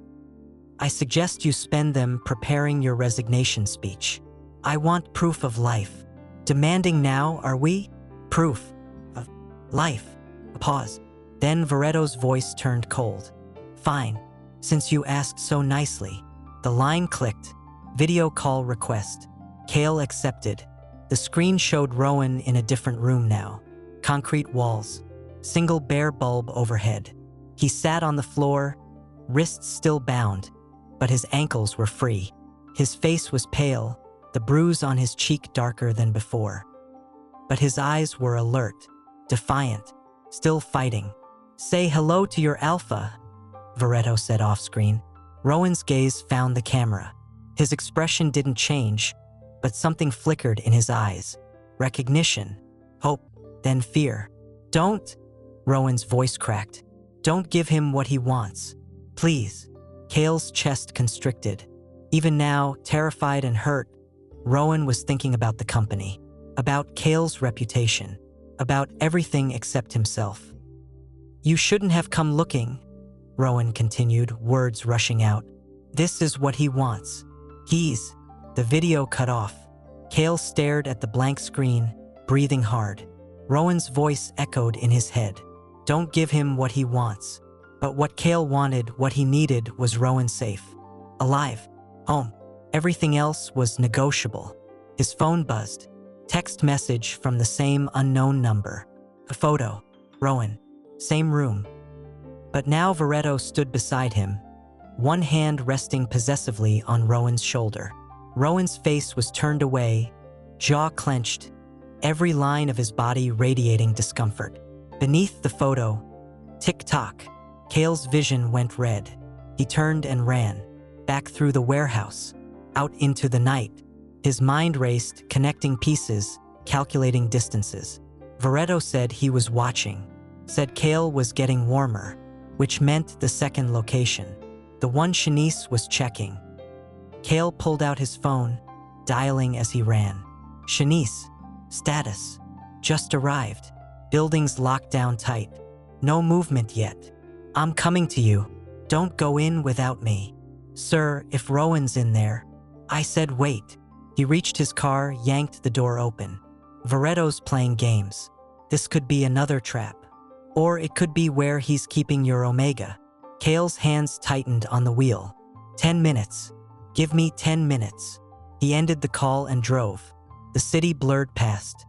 I suggest you spend them preparing your resignation speech. I want proof of life. Demanding now, are we? Proof of life. A pause. Then Varetto's voice turned cold. Fine, since you asked so nicely. The line clicked. Video call request. Kael accepted. The screen showed Rowan in a different room now. Concrete walls. Single bare bulb overhead. He sat on the floor, wrists still bound, but his ankles were free. His face was pale, the bruise on his cheek darker than before. But his eyes were alert, defiant, still fighting. Say hello to your Alpha, Varetto said off-screen. Rowan's gaze found the camera. His expression didn't change, but something flickered in his eyes. Recognition, hope, then fear. Don't, Rowan's voice cracked. Don't give him what he wants. Please. Kael's chest constricted. Even now, terrified and hurt, Rowan was thinking about the company, about Kael's reputation, about everything except himself. You shouldn't have come looking, Rowan continued, words rushing out. This is what he wants. The video cut off. Kael stared at the blank screen, breathing hard. Rowan's voice echoed in his head. Don't give him what he wants. But what Kael wanted, what he needed, was Rowan safe. Alive. Home. Everything else was negotiable. His phone buzzed. Text message from the same unknown number. A photo. Rowan. Same room. But now Varetto stood beside him, one hand resting possessively on Rowan's shoulder. Rowan's face was turned away, jaw clenched, every line of his body radiating discomfort. Beneath the photo, tick-tock, Kael's vision went red. He turned and ran, back through the warehouse, out into the night. His mind raced, connecting pieces, calculating distances. Varetto said he was watching, said Kael was getting warmer, which meant the second location, the one Shanice was checking. Kael pulled out his phone, dialing as he ran. Shanice, status, just arrived. Buildings locked down tight. No movement yet. I'm coming to you. Don't go in without me. Sir, if Rowan's in there. I said wait. He reached his car, yanked the door open. Varetto's playing games. This could be another trap. Or it could be where he's keeping your Omega. Kael's hands tightened on the wheel. 10 minutes. Give me 10 minutes. He ended the call and drove. The city blurred past.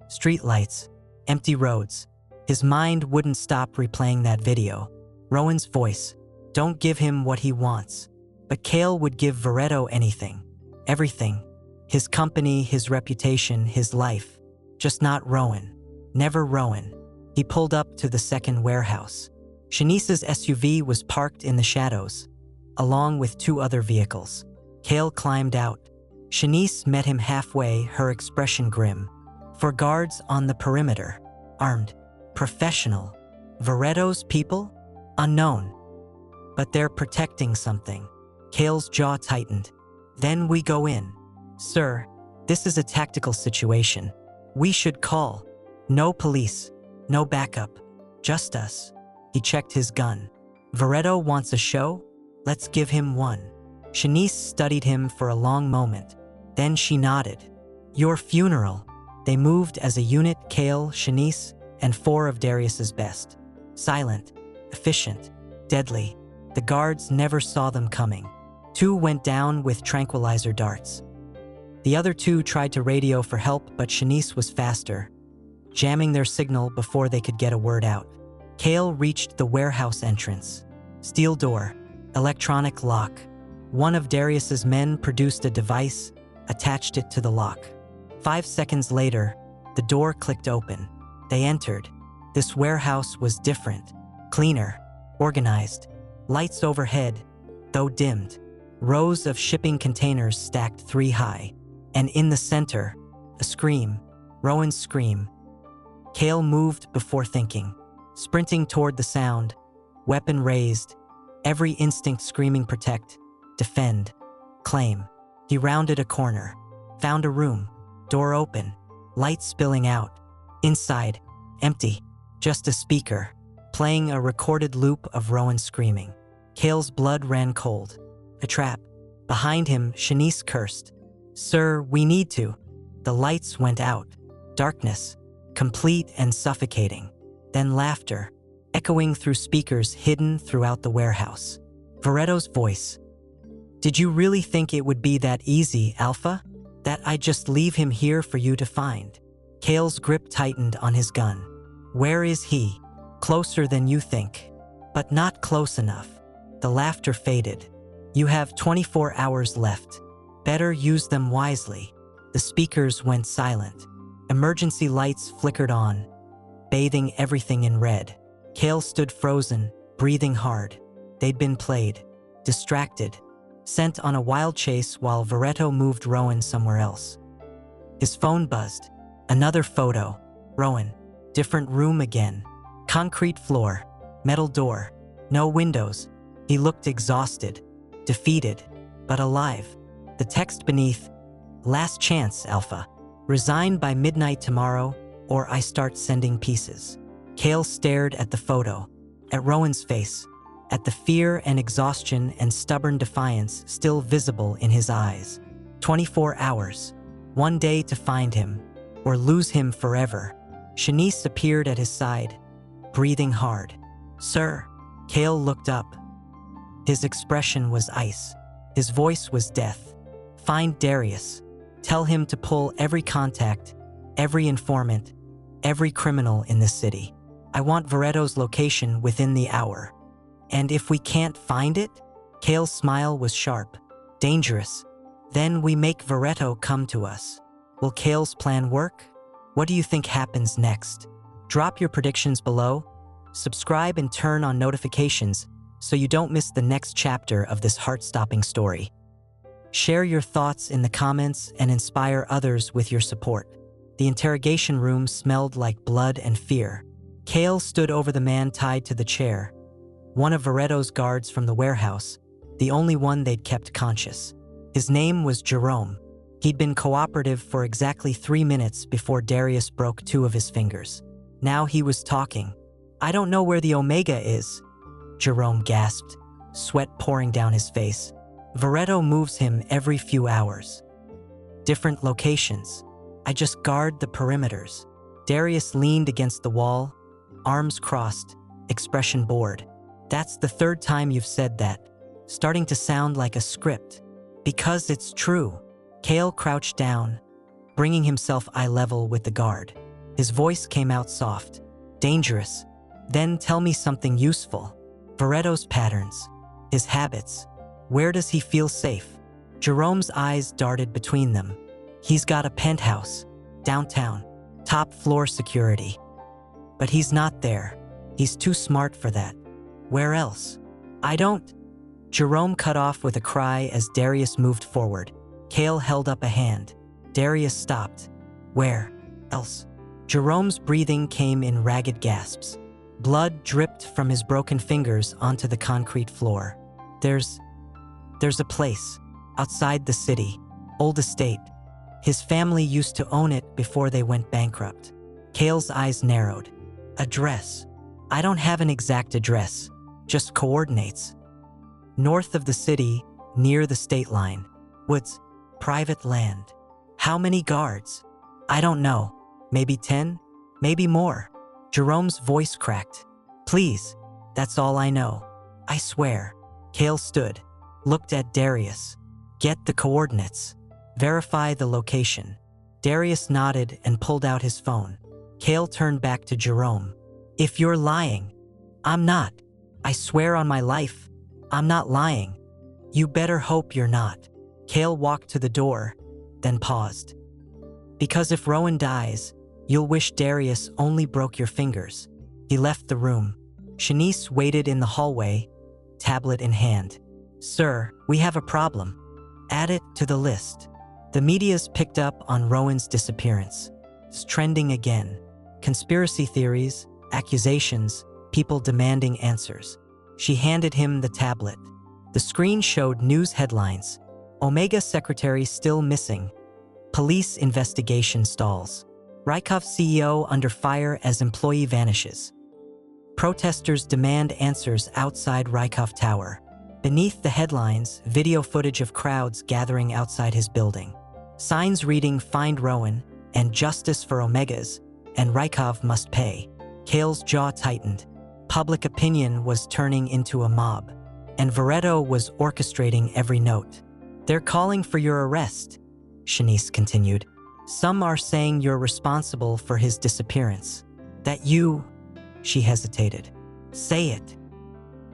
Streetlights, empty roads. His mind wouldn't stop replaying that video. Rowan's voice. Don't give him what he wants. But Kael would give Varetto anything. Everything. His company, his reputation, his life. Just not Rowan. Never Rowan. He pulled up to the second warehouse. Shanice's SUV was parked in the shadows, along with 2 other vehicles. Kael climbed out. Shanice met him halfway, her expression grim. 4 guards on the perimeter, armed, professional. Varetto's people? Unknown. But they're protecting something. Kael's jaw tightened. Then we go in. Sir, this is a tactical situation. We should call. No police, no backup, just us. He checked his gun. Varetto wants a show? Let's give him one. Shanice studied him for a long moment. Then she nodded. Your funeral. They moved as a unit, Kael, Shanice, and 4 of Darius's best. Silent, efficient, deadly. The guards never saw them coming. 2 went down with tranquilizer darts. The other 2 tried to radio for help, but Shanice was faster, jamming their signal before they could get a word out. Kael reached the warehouse entrance. Steel door, electronic lock. One of Darius's men produced a device, attached it to the lock. 5 seconds later, the door clicked open. They entered. This warehouse was different, cleaner, organized. Lights overhead, though dimmed. Rows of shipping containers stacked 3 high. And in the center, a scream. Rowan's scream. Kael moved before thinking, sprinting toward the sound, weapon raised, every instinct screaming protect, defend, claim. He rounded a corner, found a room, door open, light spilling out. Inside, empty, just a speaker, playing a recorded loop of Rowan screaming. Kael's blood ran cold. A trap. Behind him, Shanice cursed. Sir, we need to. The lights went out. Darkness, complete and suffocating. Then laughter, echoing through speakers hidden throughout the warehouse. Varetto's voice. Did you really think it would be that easy, Alpha? That I'd just leave him here for you to find? Kael's grip tightened on his gun. Where is he? Closer than you think. But not close enough. The laughter faded. You have 24 hours left. Better use them wisely. The speakers went silent. Emergency lights flickered on, bathing everything in red. Kael stood frozen, breathing hard. They'd been played, distracted, sent on a wild chase while Varetto moved Rowan somewhere else. His phone buzzed. Another photo. Rowan. Different room again. Concrete floor. Metal door. No windows. He looked exhausted, defeated, but alive. The text beneath, last chance, Alpha. Resign by midnight tomorrow, or I start sending pieces. Kael stared at the photo, at Rowan's face, at the fear and exhaustion and stubborn defiance still visible in his eyes. 24 hours. 1 day to find him, or lose him forever. Shanice appeared at his side, breathing hard. Sir. Kael looked up. His expression was ice. His voice was death. Find Darius. Tell him to pull every contact, every informant, every criminal in this city. I want Varetto's location within the hour. And if we can't find it? Kael's smile was sharp, dangerous. Then we make Varetto come to us. Will Kael's plan work? What do you think happens next? Drop your predictions below. Subscribe and turn on notifications so you don't miss the next chapter of this heart-stopping story. Share your thoughts in the comments and inspire others with your support. The interrogation room smelled like blood and fear. Kael stood over the man tied to the chair, one of Varetto's guards from the warehouse, the only one they'd kept conscious. His name was Jerome. He'd been cooperative for exactly 3 minutes before Darius broke 2 of his fingers. Now he was talking. "I don't know where the Omega is," Jerome gasped, sweat pouring down his face. "Varetto moves him every few hours. Different locations. I just guard the perimeters." Darius leaned against the wall, arms crossed, expression bored. "That's the 3rd time you've said that. Starting to sound like a script." "Because it's true." Kael crouched down, bringing himself eye level with the guard. His voice came out soft. "Dangerous. Then tell me something useful. Varetto's patterns, his habits. Where does he feel safe?" Jerome's eyes darted between them. "He's got a penthouse, downtown, top floor security. But he's not there. He's too smart for that. Where else?" "I don't..." Jerome cut off with a cry as Darius moved forward. Kael held up a hand. Darius stopped. "Where else?" Jerome's breathing came in ragged gasps. Blood dripped from his broken fingers onto the concrete floor. There's a place, outside the city, old estate. His family used to own it before they went bankrupt." Kael's eyes narrowed. "Address?" "I don't have an exact address, just coordinates. North of the city, near the state line. Woods, private land. How many guards?" "I don't know. Maybe 10? Maybe more." Jerome's voice cracked. "Please, that's all I know. I swear." Kael stood, looked at Darius. "Get the coordinates. Verify the location." Darius nodded and pulled out his phone. Kael turned back to Jerome. "If you're lying..." "I'm not. I swear on my life, I'm not lying." "You better hope you're not." Kael walked to the door, then paused. "Because if Rowan dies, you'll wish Darius only broke your fingers." He left the room. Shanice waited in the hallway, tablet in hand. "Sir, we have a problem. Add it to the list." The media's picked up on Rowan's disappearance. It's trending again. Conspiracy theories, accusations, people demanding answers. She handed him the tablet. The screen showed news headlines. Omega secretary still missing. Police investigation stalls. Rykov CEO under fire as employee vanishes. Protesters demand answers outside Rykov Tower. Beneath the headlines, video footage of crowds gathering outside his building. Signs reading "Find Rowan" and "Justice for Omegas," and "Rykov must pay." Kael's jaw tightened. Public opinion was turning into a mob, and Varetto was orchestrating every note. "They're calling for your arrest," Shanice continued. "Some are saying you're responsible for his disappearance. That you..." She hesitated. "Say it.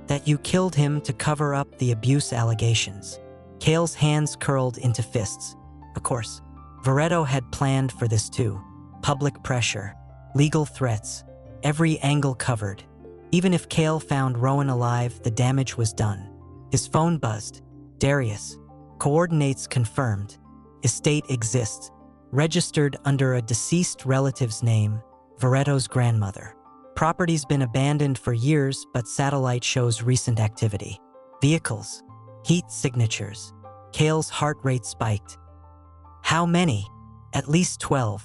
That you killed him to cover up the abuse allegations." Kael's hands curled into fists. Of course, Varetto had planned for this too. Public pressure, legal threats, every angle covered. Even if Kael found Rowan alive, the damage was done. His phone buzzed. "Darius. Coordinates confirmed. Estate exists. Registered under a deceased relative's name, Varetto's grandmother. Property's been abandoned for years, but satellite shows recent activity. Vehicles. Heat signatures." Kael's heart rate spiked. "How many?" "At least 12.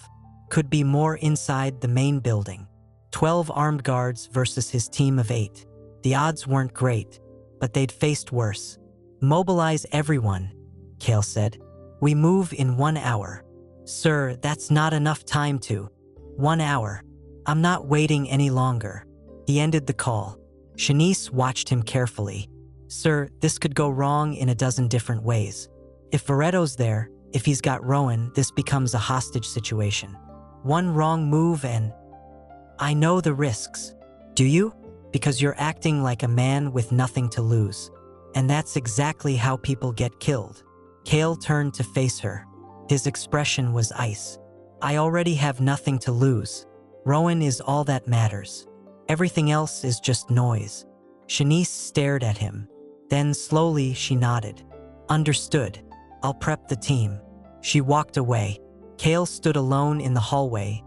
Could be more inside the main building. 12 armed guards versus his team of 8. The odds weren't great, but they'd faced worse." "Mobilize everyone," Kael said. "We move in 1 hour." "Sir, that's not enough time to..." "1 hour. I'm not waiting any longer." He ended the call. Shanice watched him carefully. "Sir, this could go wrong in a dozen different ways. If Varetto's there, if he's got Rowan, this becomes a hostage situation. One wrong move and..." "I know the risks." "Do you?" "Because you're acting like a man with nothing to lose. And that's exactly how people get killed." Kael turned to face her. His expression was ice. "I already have nothing to lose. Rowan is all that matters. Everything else is just noise." Shanice stared at him. Then slowly she nodded. Understood. I'll prep the team. She walked away. Kael stood alone in the hallway,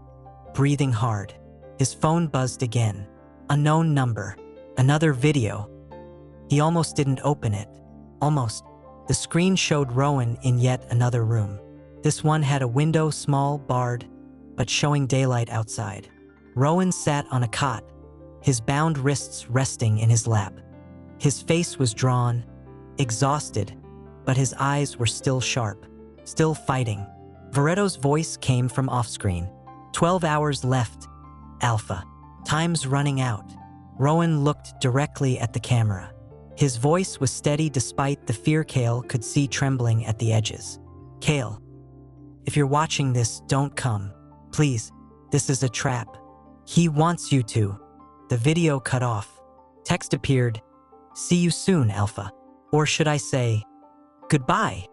breathing hard. His phone buzzed again. Unknown number. Another video. He almost didn't open it. Almost. The screen showed Rowan in yet another room. This one had a window, small, barred, but showing daylight outside. Rowan sat on a cot, his bound wrists resting in his lap. His face was drawn, exhausted, but his eyes were still sharp, still fighting. Varetto's voice came from off-screen. 12 hours left, Alpha. Time's running out. Rowan looked directly at the camera. His voice was steady despite the fear Kael could see trembling at the edges. Kael, if you're watching this, don't come. Please, this is a trap. He wants you to. The video cut off. Text appeared. See you soon, Alpha. Or should I say, goodbye?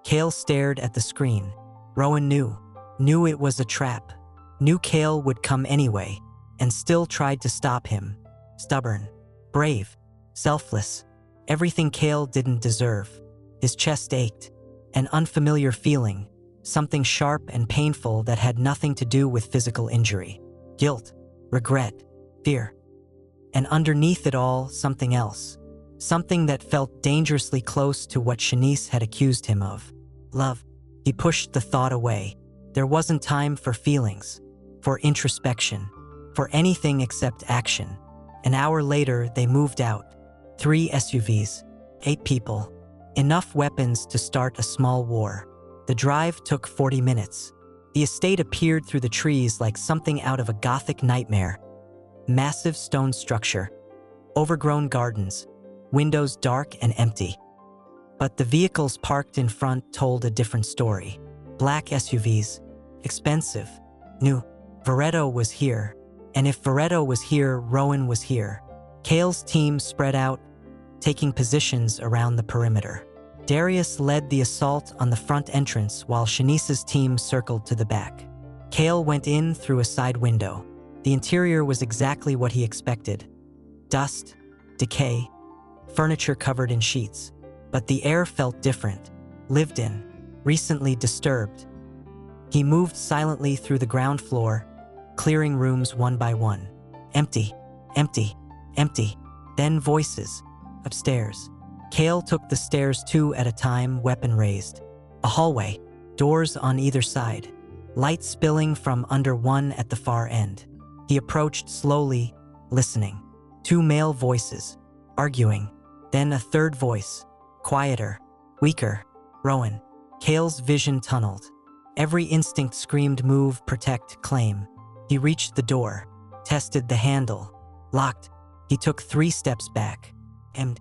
Kael stared at the screen. Rowan knew it was a trap. Knew Kael would come anyway, and still tried to stop him. Stubborn, brave, selfless. Everything Kael didn't deserve. His chest ached. An unfamiliar feeling. Something sharp and painful that had nothing to do with physical injury. Guilt, regret, fear. And underneath it all, something else. Something that felt dangerously close to what Shanice had accused him of. Love. He pushed the thought away. There wasn't time for feelings, for introspection, for anything except action. An hour later, they moved out. 3 SUVs, 8 people. Enough weapons to start a small war. The drive took 40 minutes. The estate appeared through the trees like something out of a Gothic nightmare. Massive stone structure, overgrown gardens, windows dark and empty. But the vehicles parked in front told a different story. Black SUVs, expensive, new. Varetto was here, and if Varetto was here, Rowan was here. Kael's team spread out, taking positions around the perimeter. Darius led the assault on the front entrance while Shanice's team circled to the back. Kael went in through a side window. The interior was exactly what he expected. Dust, decay, furniture covered in sheets. But the air felt different, lived in, recently disturbed. He moved silently through the ground floor, clearing rooms one by one. Empty, empty, empty. Then voices, upstairs. Kael took the stairs 2 at a time, weapon raised. A hallway, doors on either side, light spilling from under one at the far end. He approached slowly, listening. 2 male voices, arguing. Then a third voice, quieter, weaker. Rowan. Kael's vision tunneled. Every instinct screamed move, protect, claim. He reached the door, tested the handle. Locked. He took 3 steps back. And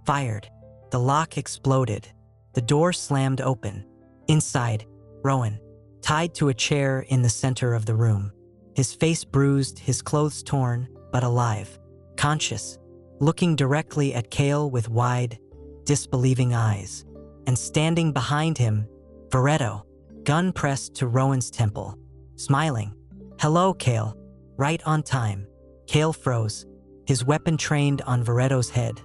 fired. The lock exploded. The door slammed open. Inside, Rowan, tied to a chair in the center of the room. His face bruised, his clothes torn, but alive. Conscious. Looking directly at Kael with wide, disbelieving eyes. And standing behind him, Varetto, gun pressed to Rowan's temple. Smiling. Hello, Kael. Right on time. Kael froze, his weapon trained on Varetto's head.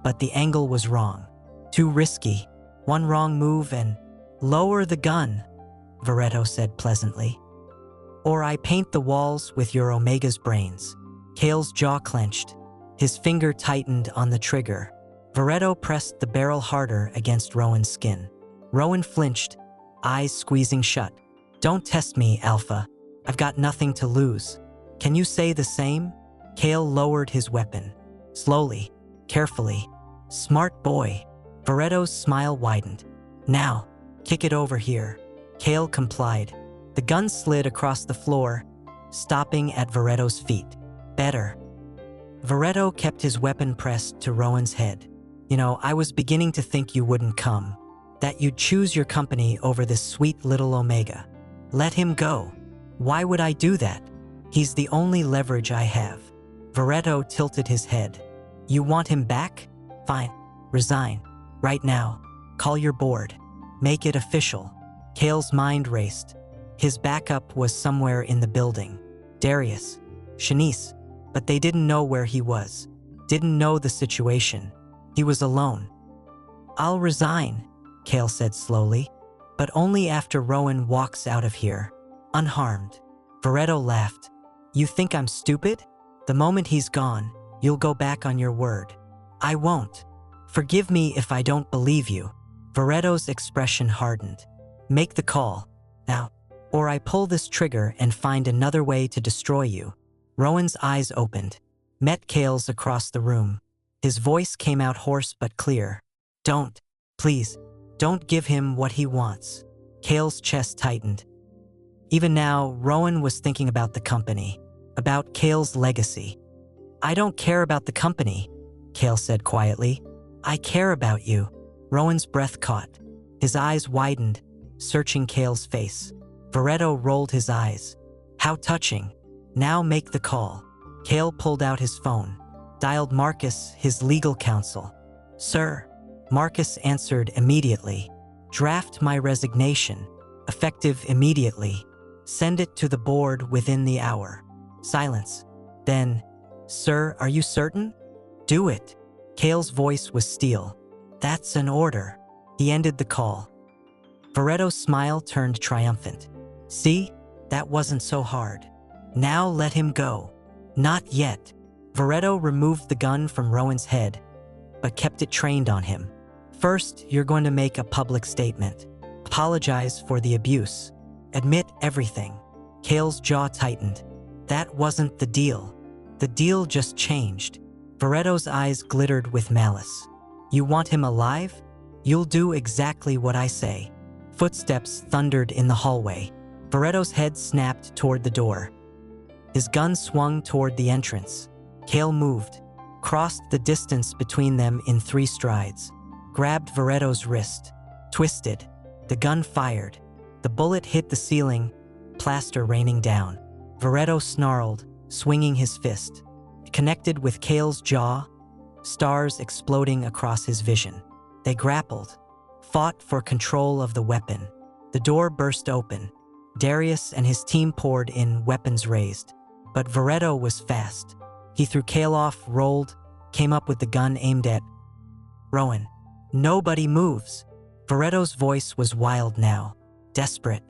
But the angle was wrong. Too risky. One wrong move and... Lower the gun, Varetto said pleasantly. Or I paint the walls with your Omega's brains. Kael's jaw clenched. His finger tightened on the trigger. Varetto pressed the barrel harder against Rowan's skin. Rowan flinched, eyes squeezing shut. Don't test me, Alpha. I've got nothing to lose. Can you say the same? Kael lowered his weapon. Slowly, carefully. Smart boy. Varetto's smile widened. Now, kick it over here. Kael complied. The gun slid across the floor, stopping at Varetto's feet. Better. Varetto kept his weapon pressed to Rowan's head. You know, I was beginning to think you wouldn't come. That you'd choose your company over this sweet little Omega. Let him go. Why would I do that? He's the only leverage I have. Varetto tilted his head. You want him back? Fine. Resign. Right now. Call your board. Make it official. Kael's mind raced. His backup was somewhere in the building. Darius. Shanice. But they didn't know where he was. didn't know the situation. He was alone. "I'll resign," Kael said slowly, "but only after Rowan walks out of here, unharmed." Varetto laughed. "You think I'm stupid? The moment he's gone, you'll go back on your word. I won't. Forgive me if I don't believe you." Varetto's expression hardened. "Make the call, now, or I pull this trigger and find another way to destroy you." Rowan's eyes opened, met Kael's across the room. His voice came out hoarse but clear. "Don't, please, don't give him what he wants." Kael's chest tightened. Even now, Rowan was thinking about the company, about Kael's legacy. "I don't care about the company," Kael said quietly. "I care about you." Rowan's breath caught. His eyes widened, searching Kael's face. Varetto rolled his eyes. "How touching. Now make the call." Kael pulled out his phone, dialed Marcus, his legal counsel. "Sir." Marcus answered immediately. "Draft my resignation, effective immediately. Send it to the board within the hour." Silence. Then, "Sir, are you certain?" "Do it." Kael's voice was steel. "That's an order." He ended the call. Varetto's smile turned triumphant. "See? That wasn't so hard. Now let him go." "Not yet." Varetto removed the gun from Rowan's head, but kept it trained on him. "First, you're going to make a public statement. Apologize for the abuse. Admit everything." Kael's jaw tightened. "That wasn't the deal. The deal just changed." Varetto's eyes glittered with malice. "You want him alive? You'll do exactly what I say." Footsteps thundered in the hallway. Varetto's head snapped toward the door. His gun swung toward the entrance. Kael moved, crossed the distance between them in 3 strides, grabbed Varetto's wrist, twisted. The gun fired. The bullet hit the ceiling, plaster raining down. Varetto snarled, swinging his fist. It connected with Kael's jaw, stars exploding across his vision. They grappled, fought for control of the weapon. The door burst open. Darius and his team poured in, weapons raised. But Varetto was fast. He threw Kael off, rolled, came up with the gun aimed at Rowan. "Nobody moves." Varetto's voice was wild now, desperate.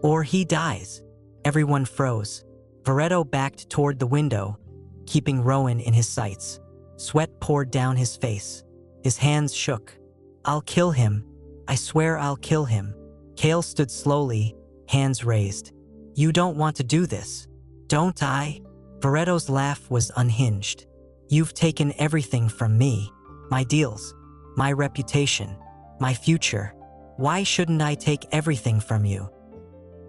"Or he dies." Everyone froze. Varetto backed toward the window, keeping Rowan in his sights. Sweat poured down his face. His hands shook. "I'll kill him. I swear I'll kill him." Kael stood slowly, hands raised. "You don't want to do this, don't I?" Varetto's laugh was unhinged. "You've taken everything from me. My deals, my reputation, my future. Why shouldn't I take everything from you?"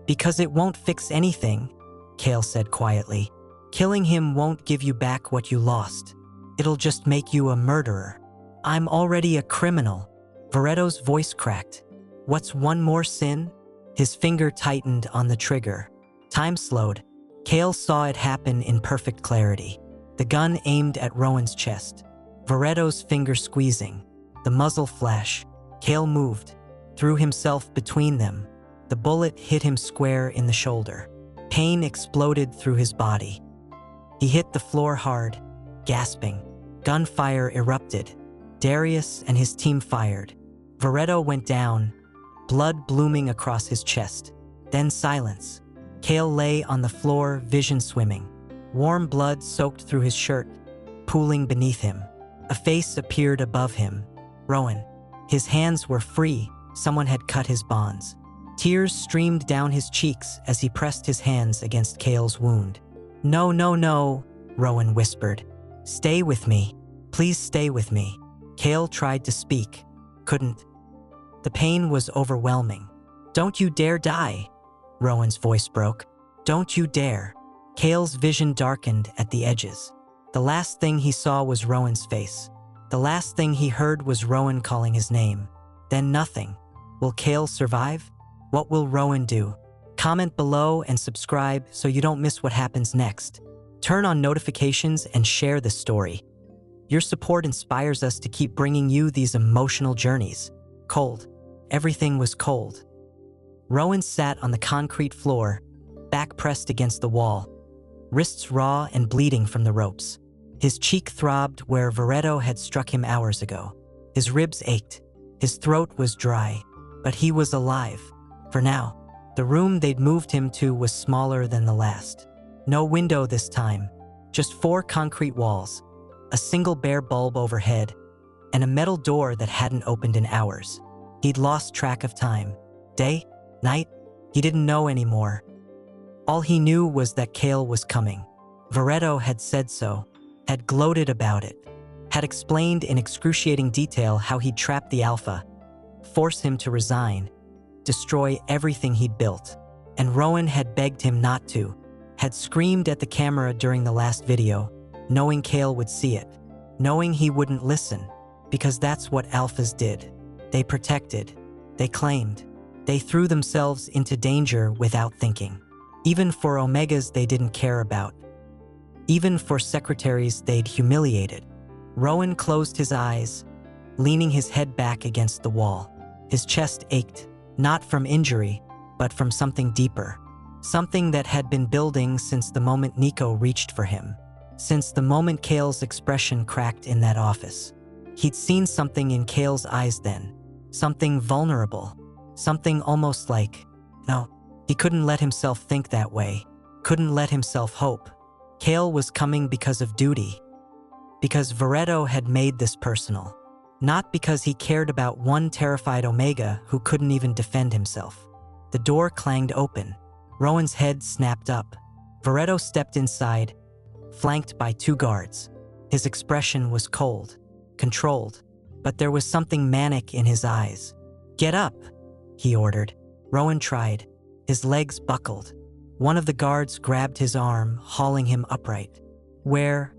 "Because it won't fix anything," Kael said quietly. "Killing him won't give you back what you lost. It'll just make you a murderer." "I'm already a criminal." Varetto's voice cracked. "What's one more sin?" His finger tightened on the trigger. Time slowed. Kael saw it happen in perfect clarity. The gun aimed at Rowan's chest. Varetto's finger squeezing. The muzzle flash. Kael moved, threw himself between them. The bullet hit him square in the shoulder. Pain exploded through his body. He hit the floor hard, gasping. Gunfire erupted. Darius and his team fired. Varetto went down, blood blooming across his chest. Then silence. Kael lay on the floor, vision swimming. Warm blood soaked through his shirt, pooling beneath him. A face appeared above him. Rowan. His hands were free. Someone had cut his bonds. Tears streamed down his cheeks as he pressed his hands against Kael's wound. "No, no, no," Rowan whispered. "Stay with me. Please stay with me." Kael tried to speak. Couldn't. The pain was overwhelming. "Don't you dare die," Rowan's voice broke. "Don't you dare." Kael's vision darkened at the edges. The last thing he saw was Rowan's face. The last thing he heard was Rowan calling his name. Then nothing. Will Kael survive? What will Rowan do? Comment below and subscribe so you don't miss what happens next. Turn on notifications and share this story. Your support inspires us to keep bringing you these emotional journeys. Cold. Everything was cold. Rowan sat on the concrete floor, back pressed against the wall, wrists raw and bleeding from the ropes. His cheek throbbed where Varetto had struck him hours ago. His ribs ached. His throat was dry. But he was alive. For now. The room they'd moved him to was smaller than the last. No window this time. Just 4 concrete walls. A single bare bulb overhead. And a metal door that hadn't opened in hours. He'd lost track of time. Day? Night? He didn't know anymore. All he knew was that Kael was coming. Varetto had said so, had gloated about it, had explained in excruciating detail how he'd trap the Alpha, force him to resign, destroy everything he'd built. And Rowan had begged him not to, had screamed at the camera during the last video, knowing Kael would see it, knowing he wouldn't listen, because that's what Alphas did. They protected, they claimed, they threw themselves into danger without thinking. Even for Omegas they didn't care about. Even for secretaries they'd humiliated. Rowan closed his eyes, leaning his head back against the wall. His chest ached, not from injury, but from something deeper. Something that had been building since the moment Niko reached for him. Since the moment Kael's expression cracked in that office. He'd seen something in Kael's eyes then. Something vulnerable. Something almost like, no. He couldn't let himself think that way, couldn't let himself hope. Kael was coming because of duty, because Varetto had made this personal, not because he cared about one terrified Omega who couldn't even defend himself. The door clanged open. Rowan's head snapped up. Varetto stepped inside, flanked by 2 guards. His expression was cold, controlled, but there was something manic in his eyes. "Get up," he ordered. Rowan tried. His legs buckled. One of the guards grabbed his arm, hauling him upright. "Where?"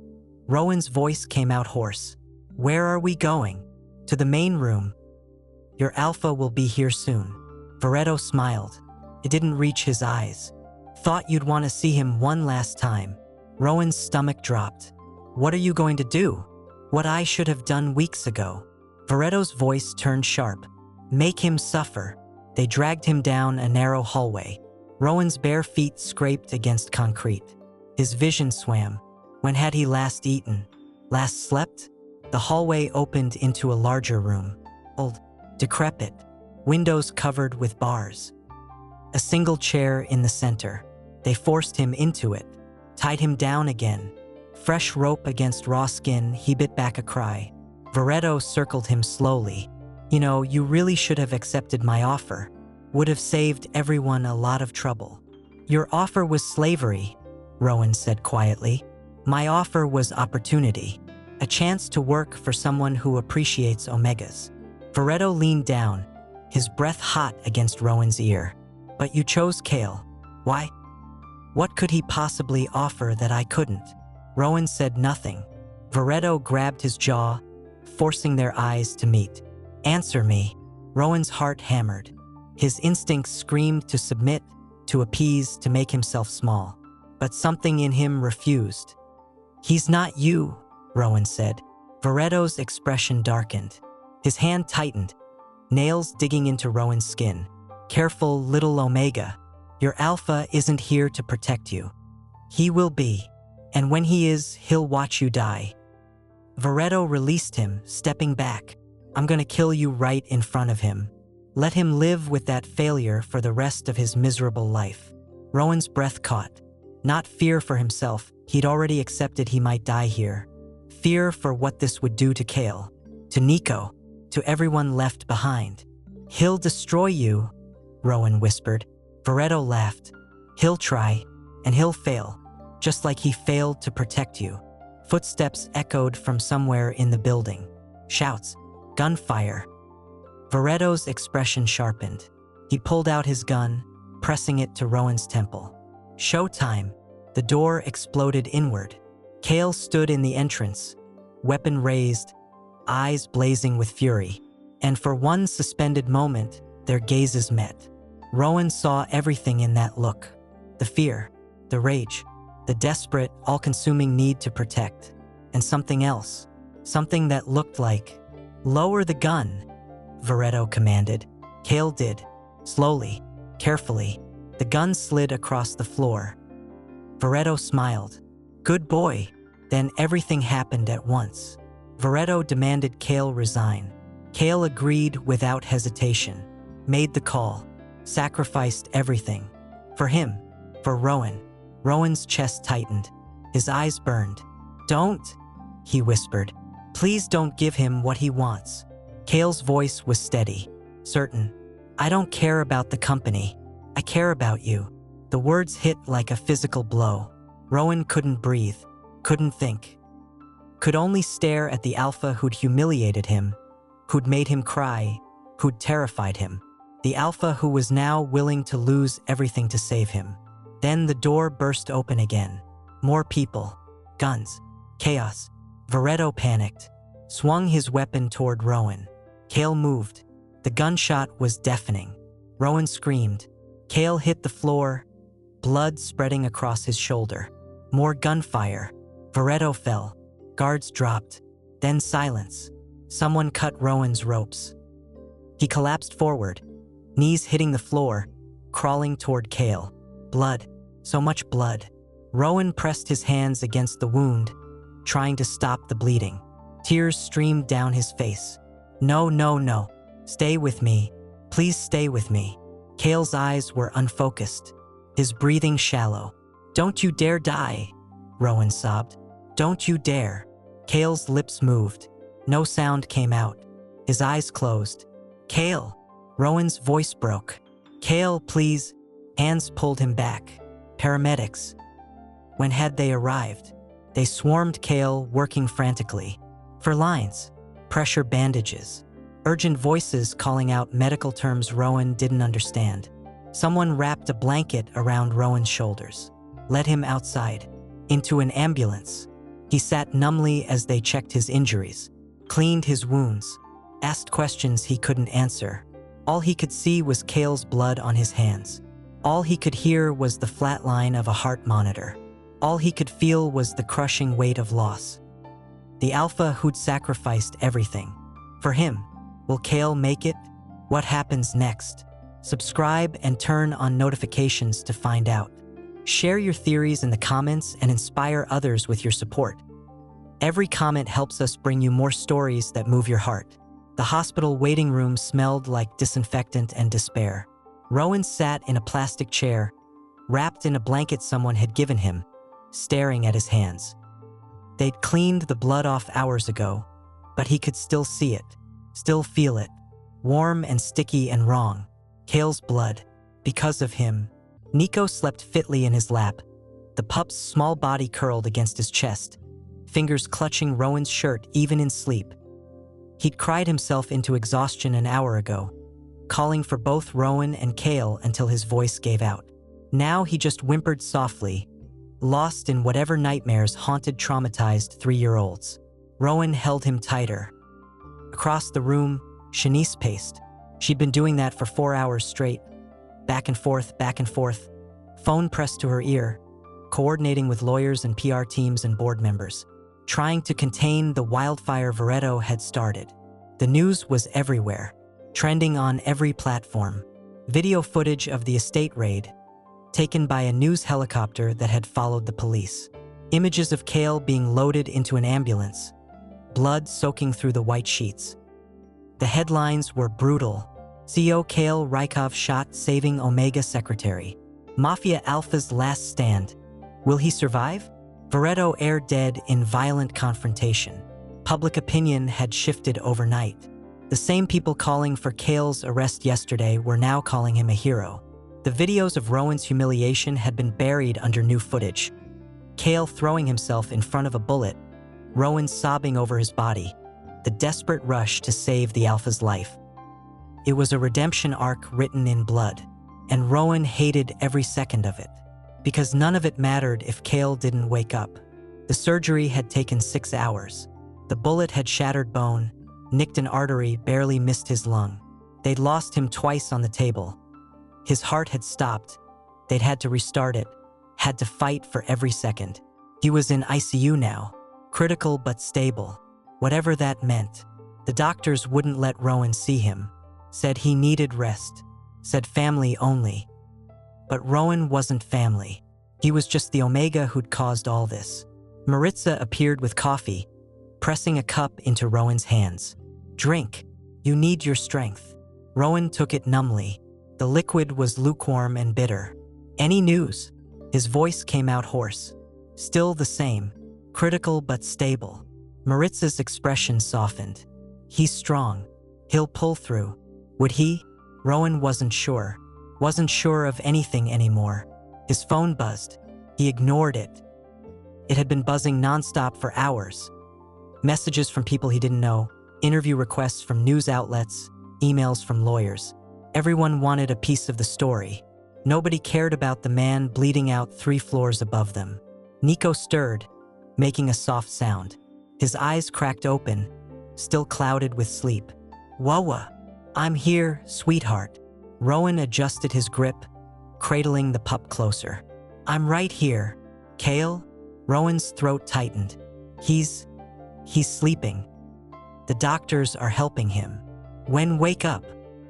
Rowan's voice came out hoarse. "Where are we going?" "To the main room. Your Alpha will be here soon." Varetto smiled. It didn't reach his eyes. "Thought you'd want to see him one last time." Rowan's stomach dropped. "What are you going to do?" "What I should have done weeks ago." Varetto's voice turned sharp. "Make him suffer." They dragged him down a narrow hallway. Rowan's bare feet scraped against concrete. His vision swam. When had he last eaten? Last slept? The hallway opened into a larger room. Old, decrepit, windows covered with bars. A single chair in the center. They forced him into it, tied him down again. Fresh rope against raw skin, he bit back a cry. Varetto circled him slowly. "You know, you really should have accepted my offer. Would have saved everyone a lot of trouble." "Your offer was slavery," Rowan said quietly. "My offer was opportunity. A chance to work for someone who appreciates Omegas." Varetto leaned down, his breath hot against Rowan's ear. "But you chose Kael. Why? What could he possibly offer that I couldn't?" Rowan said nothing. Varetto grabbed his jaw, forcing their eyes to meet. "Answer me." Rowan's heart hammered. His instincts screamed to submit, to appease, to make himself small. But something in him refused. "He's not you," Rowan said. Varetto's expression darkened. His hand tightened, nails digging into Rowan's skin. "Careful, little Omega. Your Alpha isn't here to protect you. He will be. And when he is, he'll watch you die." Varetto released him, stepping back. "I'm gonna kill you right in front of him. Let him live with that failure for the rest of his miserable life." Rowan's breath caught. Not fear for himself, he'd already accepted he might die here. Fear for what this would do to Kael, to Niko, to everyone left behind. "He'll destroy you," Rowan whispered. Varetto laughed. "He'll try, and he'll fail, just like he failed to protect you." Footsteps echoed from somewhere in the building. Shouts, gunfire. Varetto's expression sharpened. He pulled out his gun, pressing it to Rowan's temple. "Showtime." The door exploded inward. Kael stood in the entrance, weapon raised, eyes blazing with fury. And for one suspended moment, their gazes met. Rowan saw everything in that look. The fear, the rage, the desperate, all-consuming need to protect. And something else. Something that looked like, "Lower the gun," Varetto commanded. Kael did. Slowly, carefully, the gun slid across the floor. Varetto smiled. "Good boy." Then everything happened at once. Varetto demanded Kael resign. Kael agreed without hesitation, made the call, sacrificed everything. For him, for Rowan. Rowan's chest tightened. His eyes burned. "Don't," he whispered. "Please don't give him what he wants." Kael's voice was steady, certain. "I don't care about the company. I care about you." The words hit like a physical blow. Rowan couldn't breathe, couldn't think. Could only stare at the Alpha who'd humiliated him, who'd made him cry, who'd terrified him. The Alpha who was now willing to lose everything to save him. Then the door burst open again. More people, guns, chaos. Varetto panicked, swung his weapon toward Rowan. Kael moved. The gunshot was deafening. Rowan screamed. Kael hit the floor, blood spreading across his shoulder. More gunfire. Varetto fell. Guards dropped. Then silence. Someone cut Rowan's ropes. He collapsed forward, knees hitting the floor, crawling toward Kael. Blood. So much blood. Rowan pressed his hands against the wound, trying to stop the bleeding. Tears streamed down his face. "No, no, no. Stay with me. Please stay with me." Kael's eyes were unfocused, his breathing shallow. "Don't you dare die," Rowan sobbed. "Don't you dare." Kael's lips moved. No sound came out. His eyes closed. "Kael." Rowan's voice broke. "Kael, please." Hands pulled him back. Paramedics. When had they arrived? They swarmed Kael, working frantically. For lines, pressure bandages, urgent voices calling out medical terms Rowan didn't understand. Someone wrapped a blanket around Rowan's shoulders, led him outside, into an ambulance. He sat numbly as they checked his injuries, cleaned his wounds, asked questions he couldn't answer. All he could see was Kael's blood on his hands. All he could hear was the flat line of a heart monitor. All he could feel was the crushing weight of loss. The Alpha who'd sacrificed everything. For him, will Kael make it? What happens next? Subscribe and turn on notifications to find out. Share your theories in the comments and inspire others with your support. Every comment helps us bring you more stories that move your heart. The hospital waiting room smelled like disinfectant and despair. Rowan sat in a plastic chair, wrapped in a blanket someone had given him, staring at his hands. They'd cleaned the blood off hours ago, but he could still see it, still feel it, warm and sticky and wrong. Kael's blood, because of him. Niko slept fitly in his lap, the pup's small body curled against his chest, fingers clutching Rowan's shirt even in sleep. He'd cried himself into exhaustion an hour ago, calling for both Rowan and Kael until his voice gave out. Now he just whimpered softly, lost in whatever nightmares haunted traumatized 3-year-olds. Rowan held him tighter. Across the room, Shanice paced. She'd been doing that for 4 hours straight. Back and forth, phone pressed to her ear, coordinating with lawyers and PR teams and board members, trying to contain the wildfire Varetto had started. The news was everywhere, trending on every platform. Video footage of the estate raid, taken by a news helicopter that had followed the police. Images of Kael being loaded into an ambulance, blood soaking through the white sheets. The headlines were brutal. CEO Kael Rykov shot saving Omega secretary. Mafia Alpha's last stand. Will he survive? Varetto air dead in violent confrontation. Public opinion had shifted overnight. The same people calling for Kael's arrest yesterday were now calling him a hero. The videos of Rowan's humiliation had been buried under new footage. Kael throwing himself in front of a bullet, Rowan sobbing over his body, the desperate rush to save the Alpha's life. It was a redemption arc written in blood, and Rowan hated every second of it, because none of it mattered if Kael didn't wake up. The surgery had taken 6 hours. The bullet had shattered bone, nicked an artery, barely missed his lung. They'd lost him twice on the table. His heart had stopped. They'd had to restart it, had to fight for every second. He was in ICU now, critical but stable, whatever that meant. The doctors wouldn't let Rowan see him, said he needed rest, said family only. But Rowan wasn't family. He was just the Omega who'd caused all this. Maritza appeared with coffee, pressing a cup into Rowan's hands. Drink. You need your strength. Rowan took it numbly. The liquid was lukewarm and bitter. Any news? His voice came out hoarse. Still the same, critical but stable. Maritza's expression softened. He's strong. He'll pull through. Would he? Rowan wasn't sure. Wasn't sure of anything anymore. His phone buzzed. He ignored it. It had been buzzing nonstop for hours. Messages from people he didn't know, interview requests from news outlets, emails from lawyers. Everyone wanted a piece of the story. Nobody cared about the man bleeding out 3 floors above them. Niko stirred, making a soft sound. His eyes cracked open, still clouded with sleep. Wawa, I'm here, sweetheart. Rowan adjusted his grip, cradling the pup closer. I'm right here. Kael? Rowan's throat tightened. He's sleeping. The doctors are helping him. When wake up?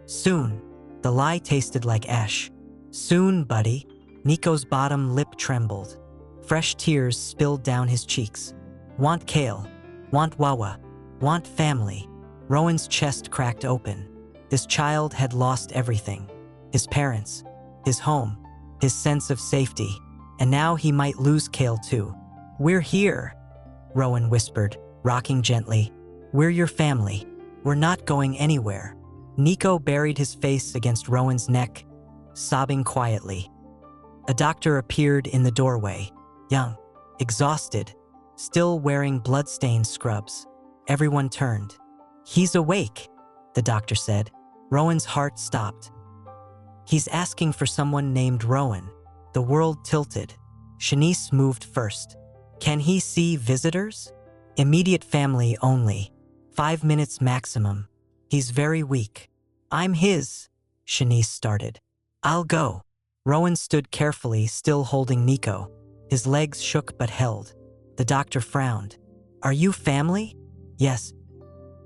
Soon. The lie tasted like ash. Soon, buddy. Niko's bottom lip trembled. Fresh tears spilled down his cheeks. Want Kael. Want Wawa. Want family. Rowan's chest cracked open. This child had lost everything. His parents, his home, his sense of safety. And now he might lose Kael too. We're here, Rowan whispered, rocking gently. We're your family. We're not going anywhere. Niko buried his face against Rowan's neck, sobbing quietly. A doctor appeared in the doorway, young, exhausted, still wearing blood-stained scrubs. Everyone turned. He's awake, the doctor said. Rowan's heart stopped. He's asking for someone named Rowan. The world tilted. Shanice moved first. Can he see visitors? Immediate family only. 5 minutes maximum. He's very weak. I'm his, Shanice started. I'll go. Rowan stood carefully, still holding Niko. His legs shook but held. The doctor frowned. Are you family? Yes.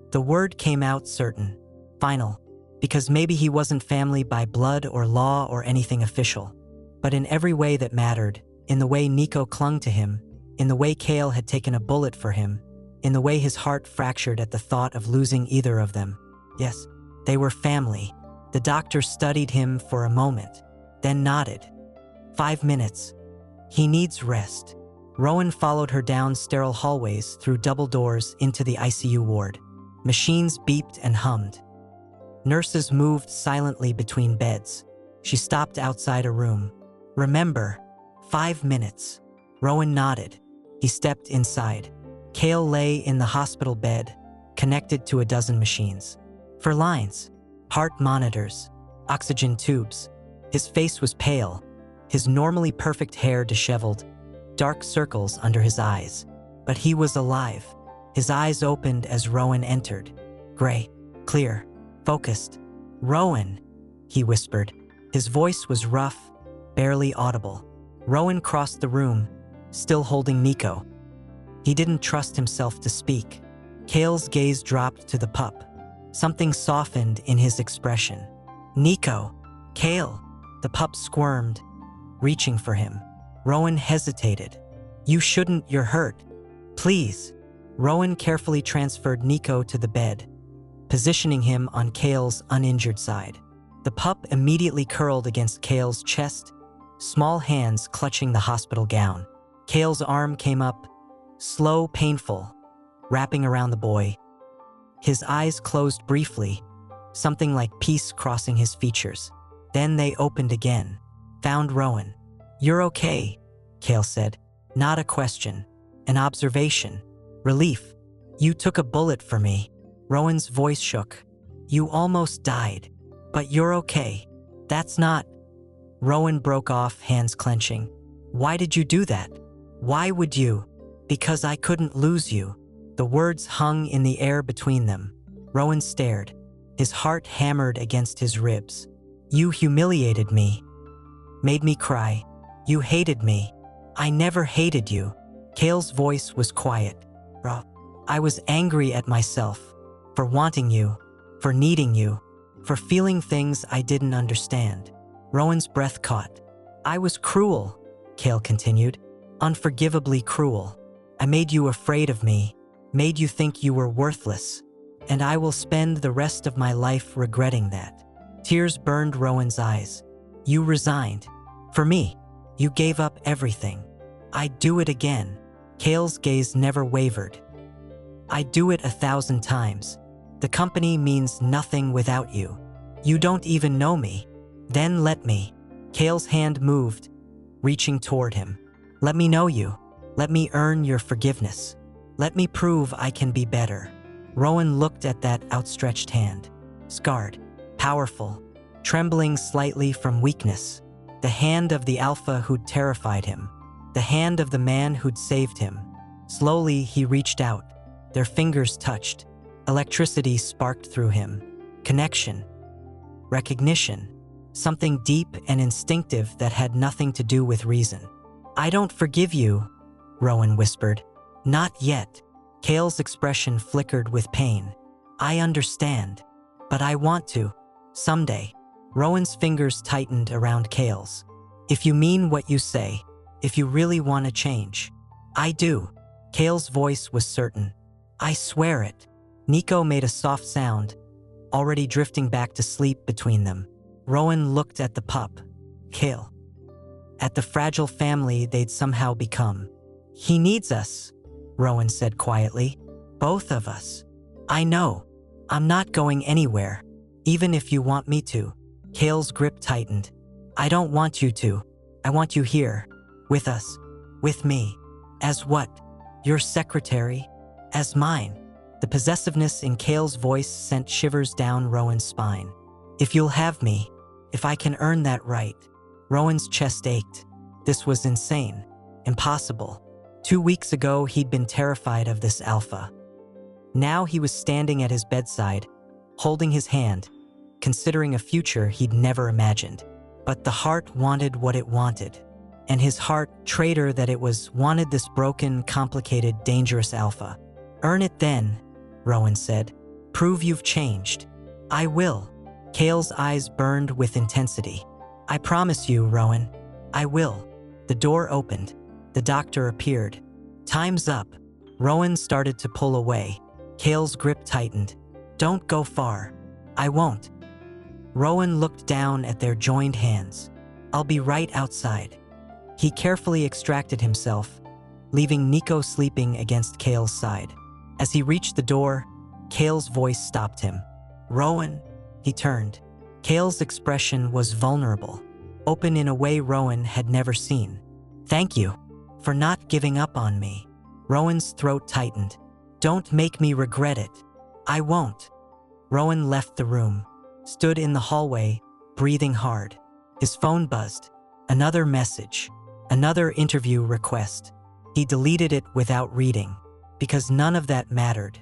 The word came out certain. Final. Because maybe he wasn't family by blood or law or anything official. But in every way that mattered, in the way Niko clung to him, in the way Kael had taken a bullet for him, in the way his heart fractured at the thought of losing either of them. Yes, they were family. The doctor studied him for a moment, then nodded. 5 minutes. He needs rest. Rowan followed her down sterile hallways through double doors into the ICU ward. Machines beeped and hummed. Nurses moved silently between beds. She stopped outside a room. Remember, 5 minutes. Rowan nodded. He stepped inside. Kael lay in the hospital bed, connected to a dozen machines. For lines, heart monitors, oxygen tubes. His face was pale, his normally perfect hair disheveled, dark circles under his eyes. But he was alive. His eyes opened as Rowan entered. Gray, clear, focused. Rowan, he whispered. His voice was rough, barely audible. Rowan crossed the room, still holding Niko. He didn't trust himself to speak. Kael's gaze dropped to the pup. Something softened in his expression. Niko, Kael. The pup squirmed, reaching for him. Rowan hesitated. You shouldn't, you're hurt. Please. Rowan carefully transferred Niko to the bed, positioning him on Kael's uninjured side. The pup immediately curled against Kael's chest, small hands clutching the hospital gown. Kael's arm came up, slow, painful, wrapping around the boy. His eyes closed briefly, something like peace crossing his features. Then they opened again. Found Rowan. You're okay, Kael said. Not a question, an observation. Relief. You took a bullet for me. Rowan's voice shook. You almost died, but you're okay. That's not... Rowan broke off, hands clenching. Why did you do that? Why would you? Because I couldn't lose you. The words hung in the air between them. Rowan stared. His heart hammered against his ribs. You humiliated me. Made me cry. You hated me. I never hated you. Kael's voice was quiet. I was angry at myself. For wanting you. For needing you. For feeling things I didn't understand. Rowan's breath caught. I was cruel, Kael continued. Unforgivably cruel. I made you afraid of me, made you think you were worthless, and I will spend the rest of my life regretting that. Tears burned Rowan's eyes. You resigned. For me, you gave up everything. I'd do it again. Kael's gaze never wavered. I'd do it 1,000 times. The company means nothing without you. You don't even know me. Then let me. Kael's hand moved, reaching toward him. Let me know you. Let me earn your forgiveness. Let me prove I can be better. Rowan looked at that outstretched hand. Scarred, powerful, trembling slightly from weakness. The hand of the Alpha who'd terrified him. The hand of the man who'd saved him. Slowly, he reached out. Their fingers touched. Electricity sparked through him. Connection. Recognition. Something deep and instinctive that had nothing to do with reason. I don't forgive you, Rowan whispered. Not yet. Kael's expression flickered with pain. I understand, but I want to. Someday. Rowan's fingers tightened around Kael's. If you mean what you say, if you really want to change. I do. Kael's voice was certain. I swear it. Niko made a soft sound, already drifting back to sleep between them. Rowan looked at the pup, Kael. At the fragile family they'd somehow become. He needs us, Rowan said quietly. Both of us. I know. I'm not going anywhere, even if you want me to. Kael's grip tightened. I don't want you to. I want you here, with us, with me. As what? Your secretary? As mine. The possessiveness in Kael's voice sent shivers down Rowan's spine. If you'll have me, if I can earn that right. Rowan's chest ached. This was insane. Impossible. 2 weeks ago, he'd been terrified of this Alpha. Now he was standing at his bedside, holding his hand, considering a future he'd never imagined. But the heart wanted what it wanted. And his heart, traitor that it was, wanted this broken, complicated, dangerous Alpha. Earn it then, Rowan said. Prove you've changed. I will. Kael's eyes burned with intensity. I promise you, Rowan. I will. The door opened. The doctor appeared. Time's up. Rowan started to pull away. Kael's grip tightened. Don't go far. I won't. Rowan looked down at their joined hands. I'll be right outside. He carefully extracted himself, leaving Niko sleeping against Kael's side. As he reached the door, Kael's voice stopped him. Rowan, he turned. Kael's expression was vulnerable, open in a way Rowan had never seen. Thank you for not giving up on me. Rowan's throat tightened. Don't make me regret it. I won't. Rowan left the room, stood in the hallway, breathing hard. His phone buzzed. Another message. Another interview request. He deleted it without reading, because none of that mattered.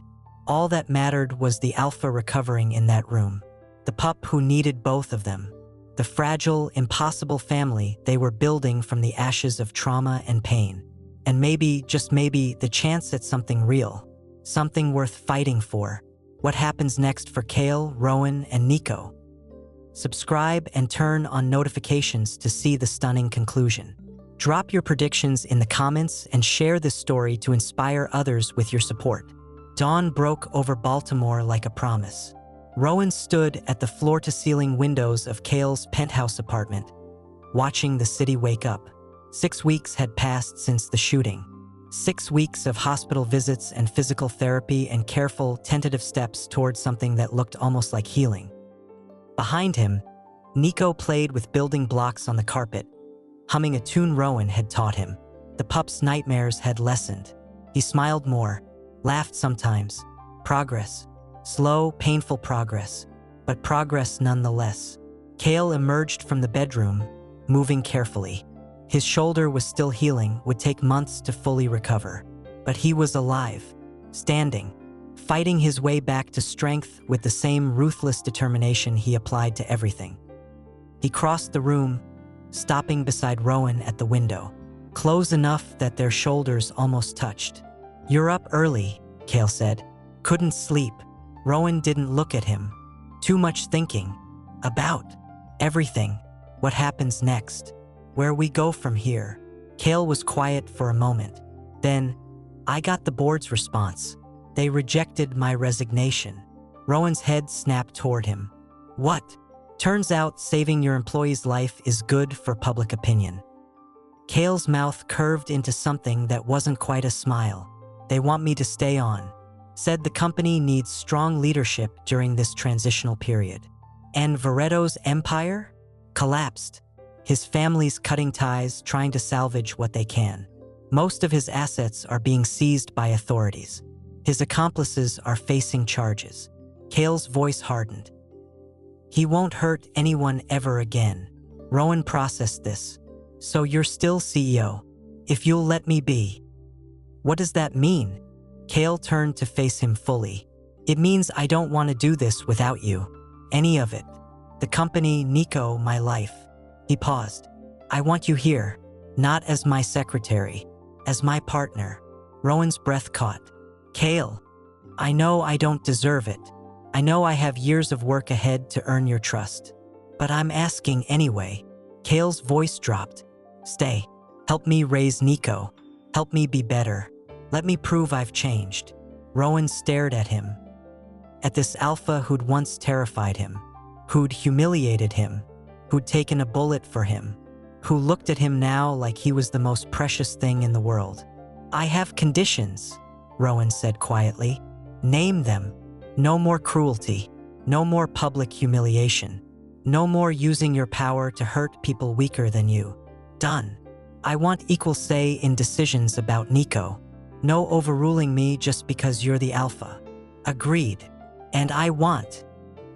All that mattered was the Alpha recovering in that room. The pup who needed both of them. The fragile, impossible family they were building from the ashes of trauma and pain. And maybe, just maybe, the chance at something real. Something worth fighting for. What happens next for Kael, Rowan, and Niko? Subscribe and turn on notifications to see the stunning conclusion. Drop your predictions in the comments and share this story to inspire others with your support. Dawn broke over Baltimore like a promise. Rowan stood at the floor-to-ceiling windows of Kael's penthouse apartment, watching the city wake up. 6 weeks had passed since the shooting. 6 weeks of hospital visits and physical therapy and careful, tentative steps towards something that looked almost like healing. Behind him, Niko played with building blocks on the carpet, humming a tune Rowan had taught him. The pup's nightmares had lessened. He smiled more, laughed sometimes. Progress. Slow, painful progress, but progress nonetheless. Kael emerged from the bedroom, moving carefully. His shoulder was still healing, would take months to fully recover. But he was alive, standing, fighting his way back to strength with the same ruthless determination he applied to everything. He crossed the room, stopping beside Rowan at the window, close enough that their shoulders almost touched. You're up early, Kael said. Couldn't sleep. Rowan didn't look at him. Too much thinking. About everything. What happens next? Where we go from here. Kael was quiet for a moment. Then, I got the board's response. They rejected my resignation. Rowan's head snapped toward him. What? Turns out saving your employee's life is good for public opinion. Kael's mouth curved into something that wasn't quite a smile. They want me to stay on. Said the company needs strong leadership during this transitional period. And Varetto's empire collapsed. His family's cutting ties, trying to salvage what they can. Most of his assets are being seized by authorities. His accomplices are facing charges. Kael's voice hardened. He won't hurt anyone ever again. Rowan processed this. So you're still CEO, if you'll let me be. What does that mean? Kael turned to face him fully. It means I don't want to do this without you. Any of it. The company, Niko, my life. He paused. I want you here, not as my secretary, as my partner. Rowan's breath caught. Kael, I know I don't deserve it. I know I have years of work ahead to earn your trust. But I'm asking anyway. Kael's voice dropped. Stay. Help me raise Niko. Help me be better. Let me prove I've changed. Rowan stared at him. At this alpha who'd once terrified him, who'd humiliated him, who'd taken a bullet for him, who looked at him now like he was the most precious thing in the world. I have conditions, Rowan said quietly. Name them. No more cruelty. No more public humiliation. No more using your power to hurt people weaker than you. Done. I want equal say in decisions about Niko. No overruling me just because you're the alpha. Agreed. And I want.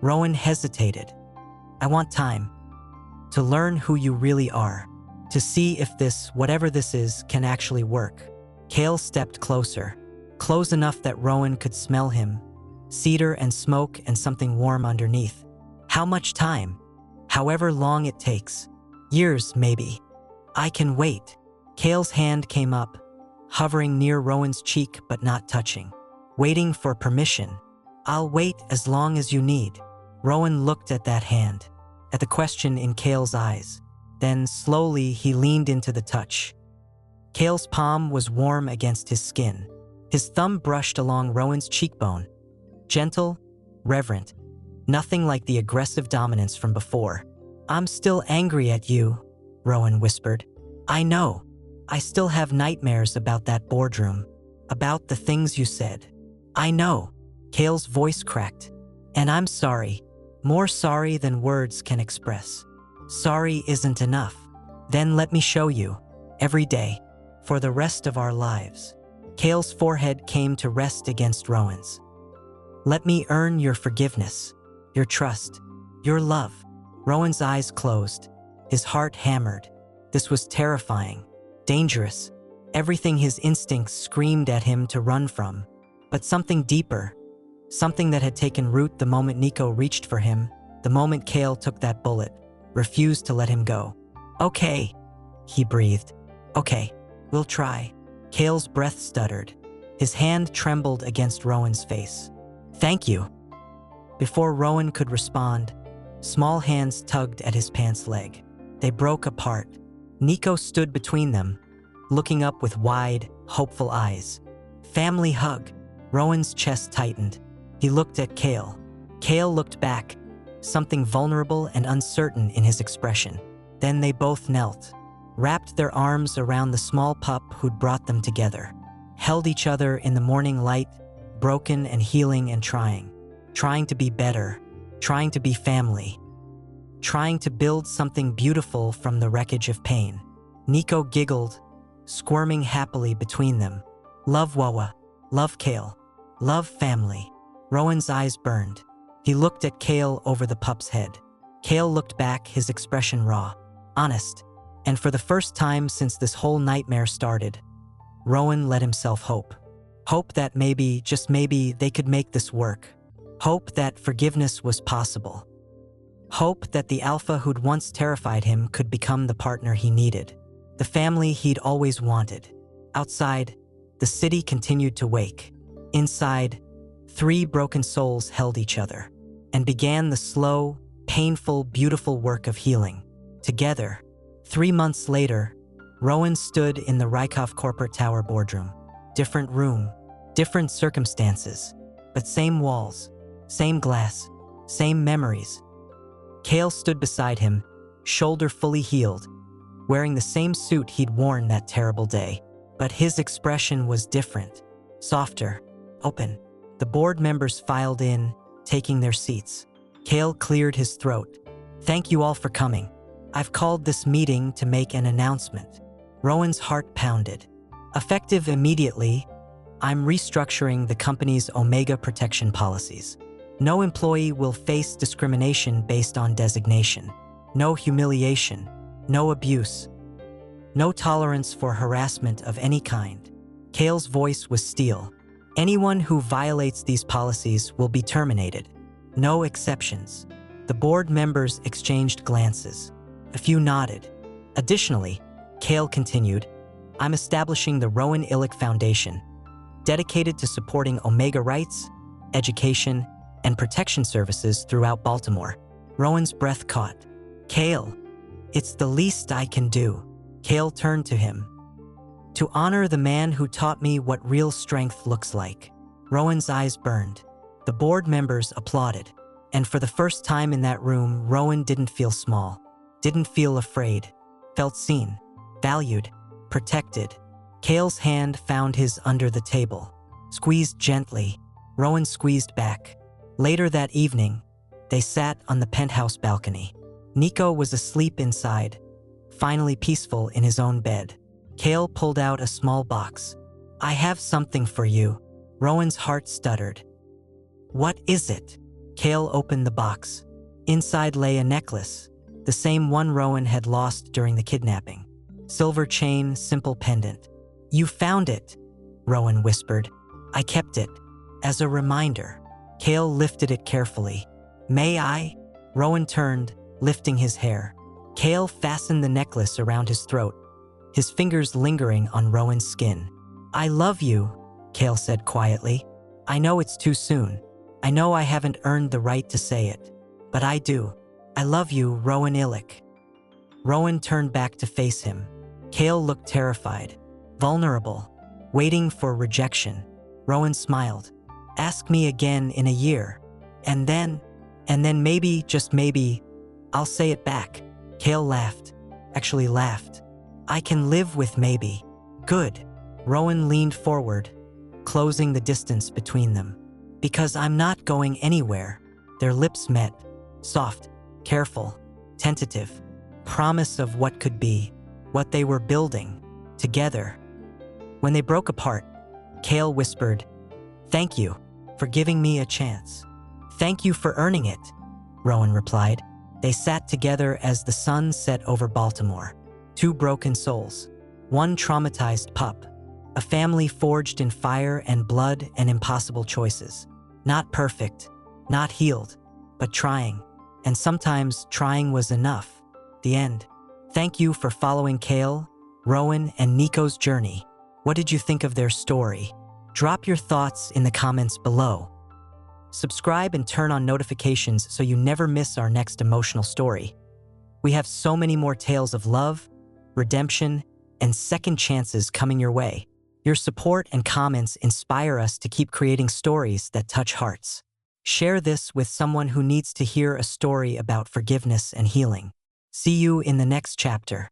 Rowan hesitated. I want time. To learn who you really are. To see if this, whatever this is, can actually work. Kael stepped closer. Close enough that Rowan could smell him. Cedar and smoke and something warm underneath. How much time? However long it takes. Years, maybe. I can wait. Kael's hand came up, hovering near Rowan's cheek but not touching. Waiting for permission. I'll wait as long as you need. Rowan looked at that hand, at the question in Kael's eyes. Then, slowly, he leaned into the touch. Kael's palm was warm against his skin. His thumb brushed along Rowan's cheekbone. Gentle, reverent. Nothing like the aggressive dominance from before. I'm still angry at you, Rowan whispered. I know. I still have nightmares about that boardroom. About the things you said. I know. Kael's voice cracked. And I'm sorry. More sorry than words can express. Sorry isn't enough. Then let me show you. Every day. For the rest of our lives. Kael's forehead came to rest against Rowan's. Let me earn your forgiveness. Your trust. Your love. Rowan's eyes closed. His heart hammered. This was terrifying. Dangerous. Everything his instincts screamed at him to run from. But something deeper. Something that had taken root the moment Niko reached for him, the moment Kael took that bullet, refused to let him go. Okay, he breathed. Okay, we'll try. Kael's breath stuttered. His hand trembled against Rowan's face. Thank you. Before Rowan could respond, small hands tugged at his pants leg. They broke apart. Niko stood between them, looking up with wide, hopeful eyes. Family hug. Rowan's chest tightened. He looked at Kael. Kael looked back, something vulnerable and uncertain in his expression. Then they both knelt, wrapped their arms around the small pup who'd brought them together, held each other in the morning light, broken and healing and trying to be better, trying to be family, trying to build something beautiful from the wreckage of pain. Niko giggled, squirming happily between them. Love Wawa, love Kael, love family. Rowan's eyes burned. He looked at Kael over the pup's head. Kael looked back, his expression raw, honest, and for the first time since this whole nightmare started, Rowan let himself hope. Hope that maybe, just maybe, they could make this work. Hope that forgiveness was possible. Hope that the alpha who'd once terrified him could become the partner he needed. The family he'd always wanted. Outside, the city continued to wake. Inside, 3 broken souls held each other and began the slow, painful, beautiful work of healing. Together, 3 months later, Rowan stood in the Rykov corporate tower boardroom. different room, different circumstances, but same walls, same glass, same memories. Kael stood beside him, shoulder fully healed, wearing the same suit he'd worn that terrible day. But his expression was different, softer, open. The board members filed in, taking their seats. Kael cleared his throat. "Thank you all for coming. I've called this meeting to make an announcement." Rowan's heart pounded. Effective immediately, I'm restructuring the company's Omega protection policies. No employee will face discrimination based on designation. No humiliation. No abuse. No tolerance for harassment of any kind. Kael's voice was steel. Anyone who violates these policies will be terminated. No exceptions. The board members exchanged glances. A few nodded. Additionally, Kael continued, I'm establishing the Rowan Illic Foundation, dedicated to supporting Omega rights, education, and protection services throughout Baltimore. Rowan's breath caught. Kael, it's the least I can do. Kael turned to him. To honor the man who taught me what real strength looks like. Rowan's eyes burned. The board members applauded. And for the first time in that room, Rowan didn't feel small, didn't feel afraid, felt seen, valued, protected. Kael's hand found his under the table. Squeezed gently, Rowan squeezed back. Later that evening, they sat on the penthouse balcony. Niko was asleep inside, finally peaceful in his own bed. Kael pulled out a small box. I have something for you. Rowan's heart stuttered. What is it? Kael opened the box. Inside lay a necklace, the same one Rowan had lost during the kidnapping. Silver chain, simple pendant. You found it, Rowan whispered. I kept it, as a reminder. Kael lifted it carefully. May I? Rowan turned, lifting his hair. Kael fastened the necklace around his throat, his fingers lingering on Rowan's skin. I love you, Kael said quietly. I know it's too soon. I know I haven't earned the right to say it, but I do. I love you, Rowan Illic. Rowan turned back to face him. Kael looked terrified, vulnerable, waiting for rejection. Rowan smiled. Ask me again in a year, and then maybe, just maybe, I'll say it back. Kael laughed, actually laughed. I can live with maybe. Good. Rowan leaned forward, closing the distance between them. Because I'm not going anywhere. Their lips met, soft, careful, tentative, promise of what could be, what they were building, together. When they broke apart, Kael whispered, Thank you for giving me a chance. Thank you for earning it, Rowan replied. They sat together as the sun set over Baltimore. Two broken souls, one traumatized pup, a family forged in fire and blood and impossible choices. Not perfect, not healed, but trying. And sometimes trying was enough. The end. Thank you for following Kael, Rowan, and Niko's journey. What did you think of their story? Drop your thoughts in the comments below. Subscribe and turn on notifications so you never miss our next emotional story. We have so many more tales of love, redemption, and second chances coming your way. Your support and comments inspire us to keep creating stories that touch hearts. Share this with someone who needs to hear a story about forgiveness and healing. See you in the next chapter.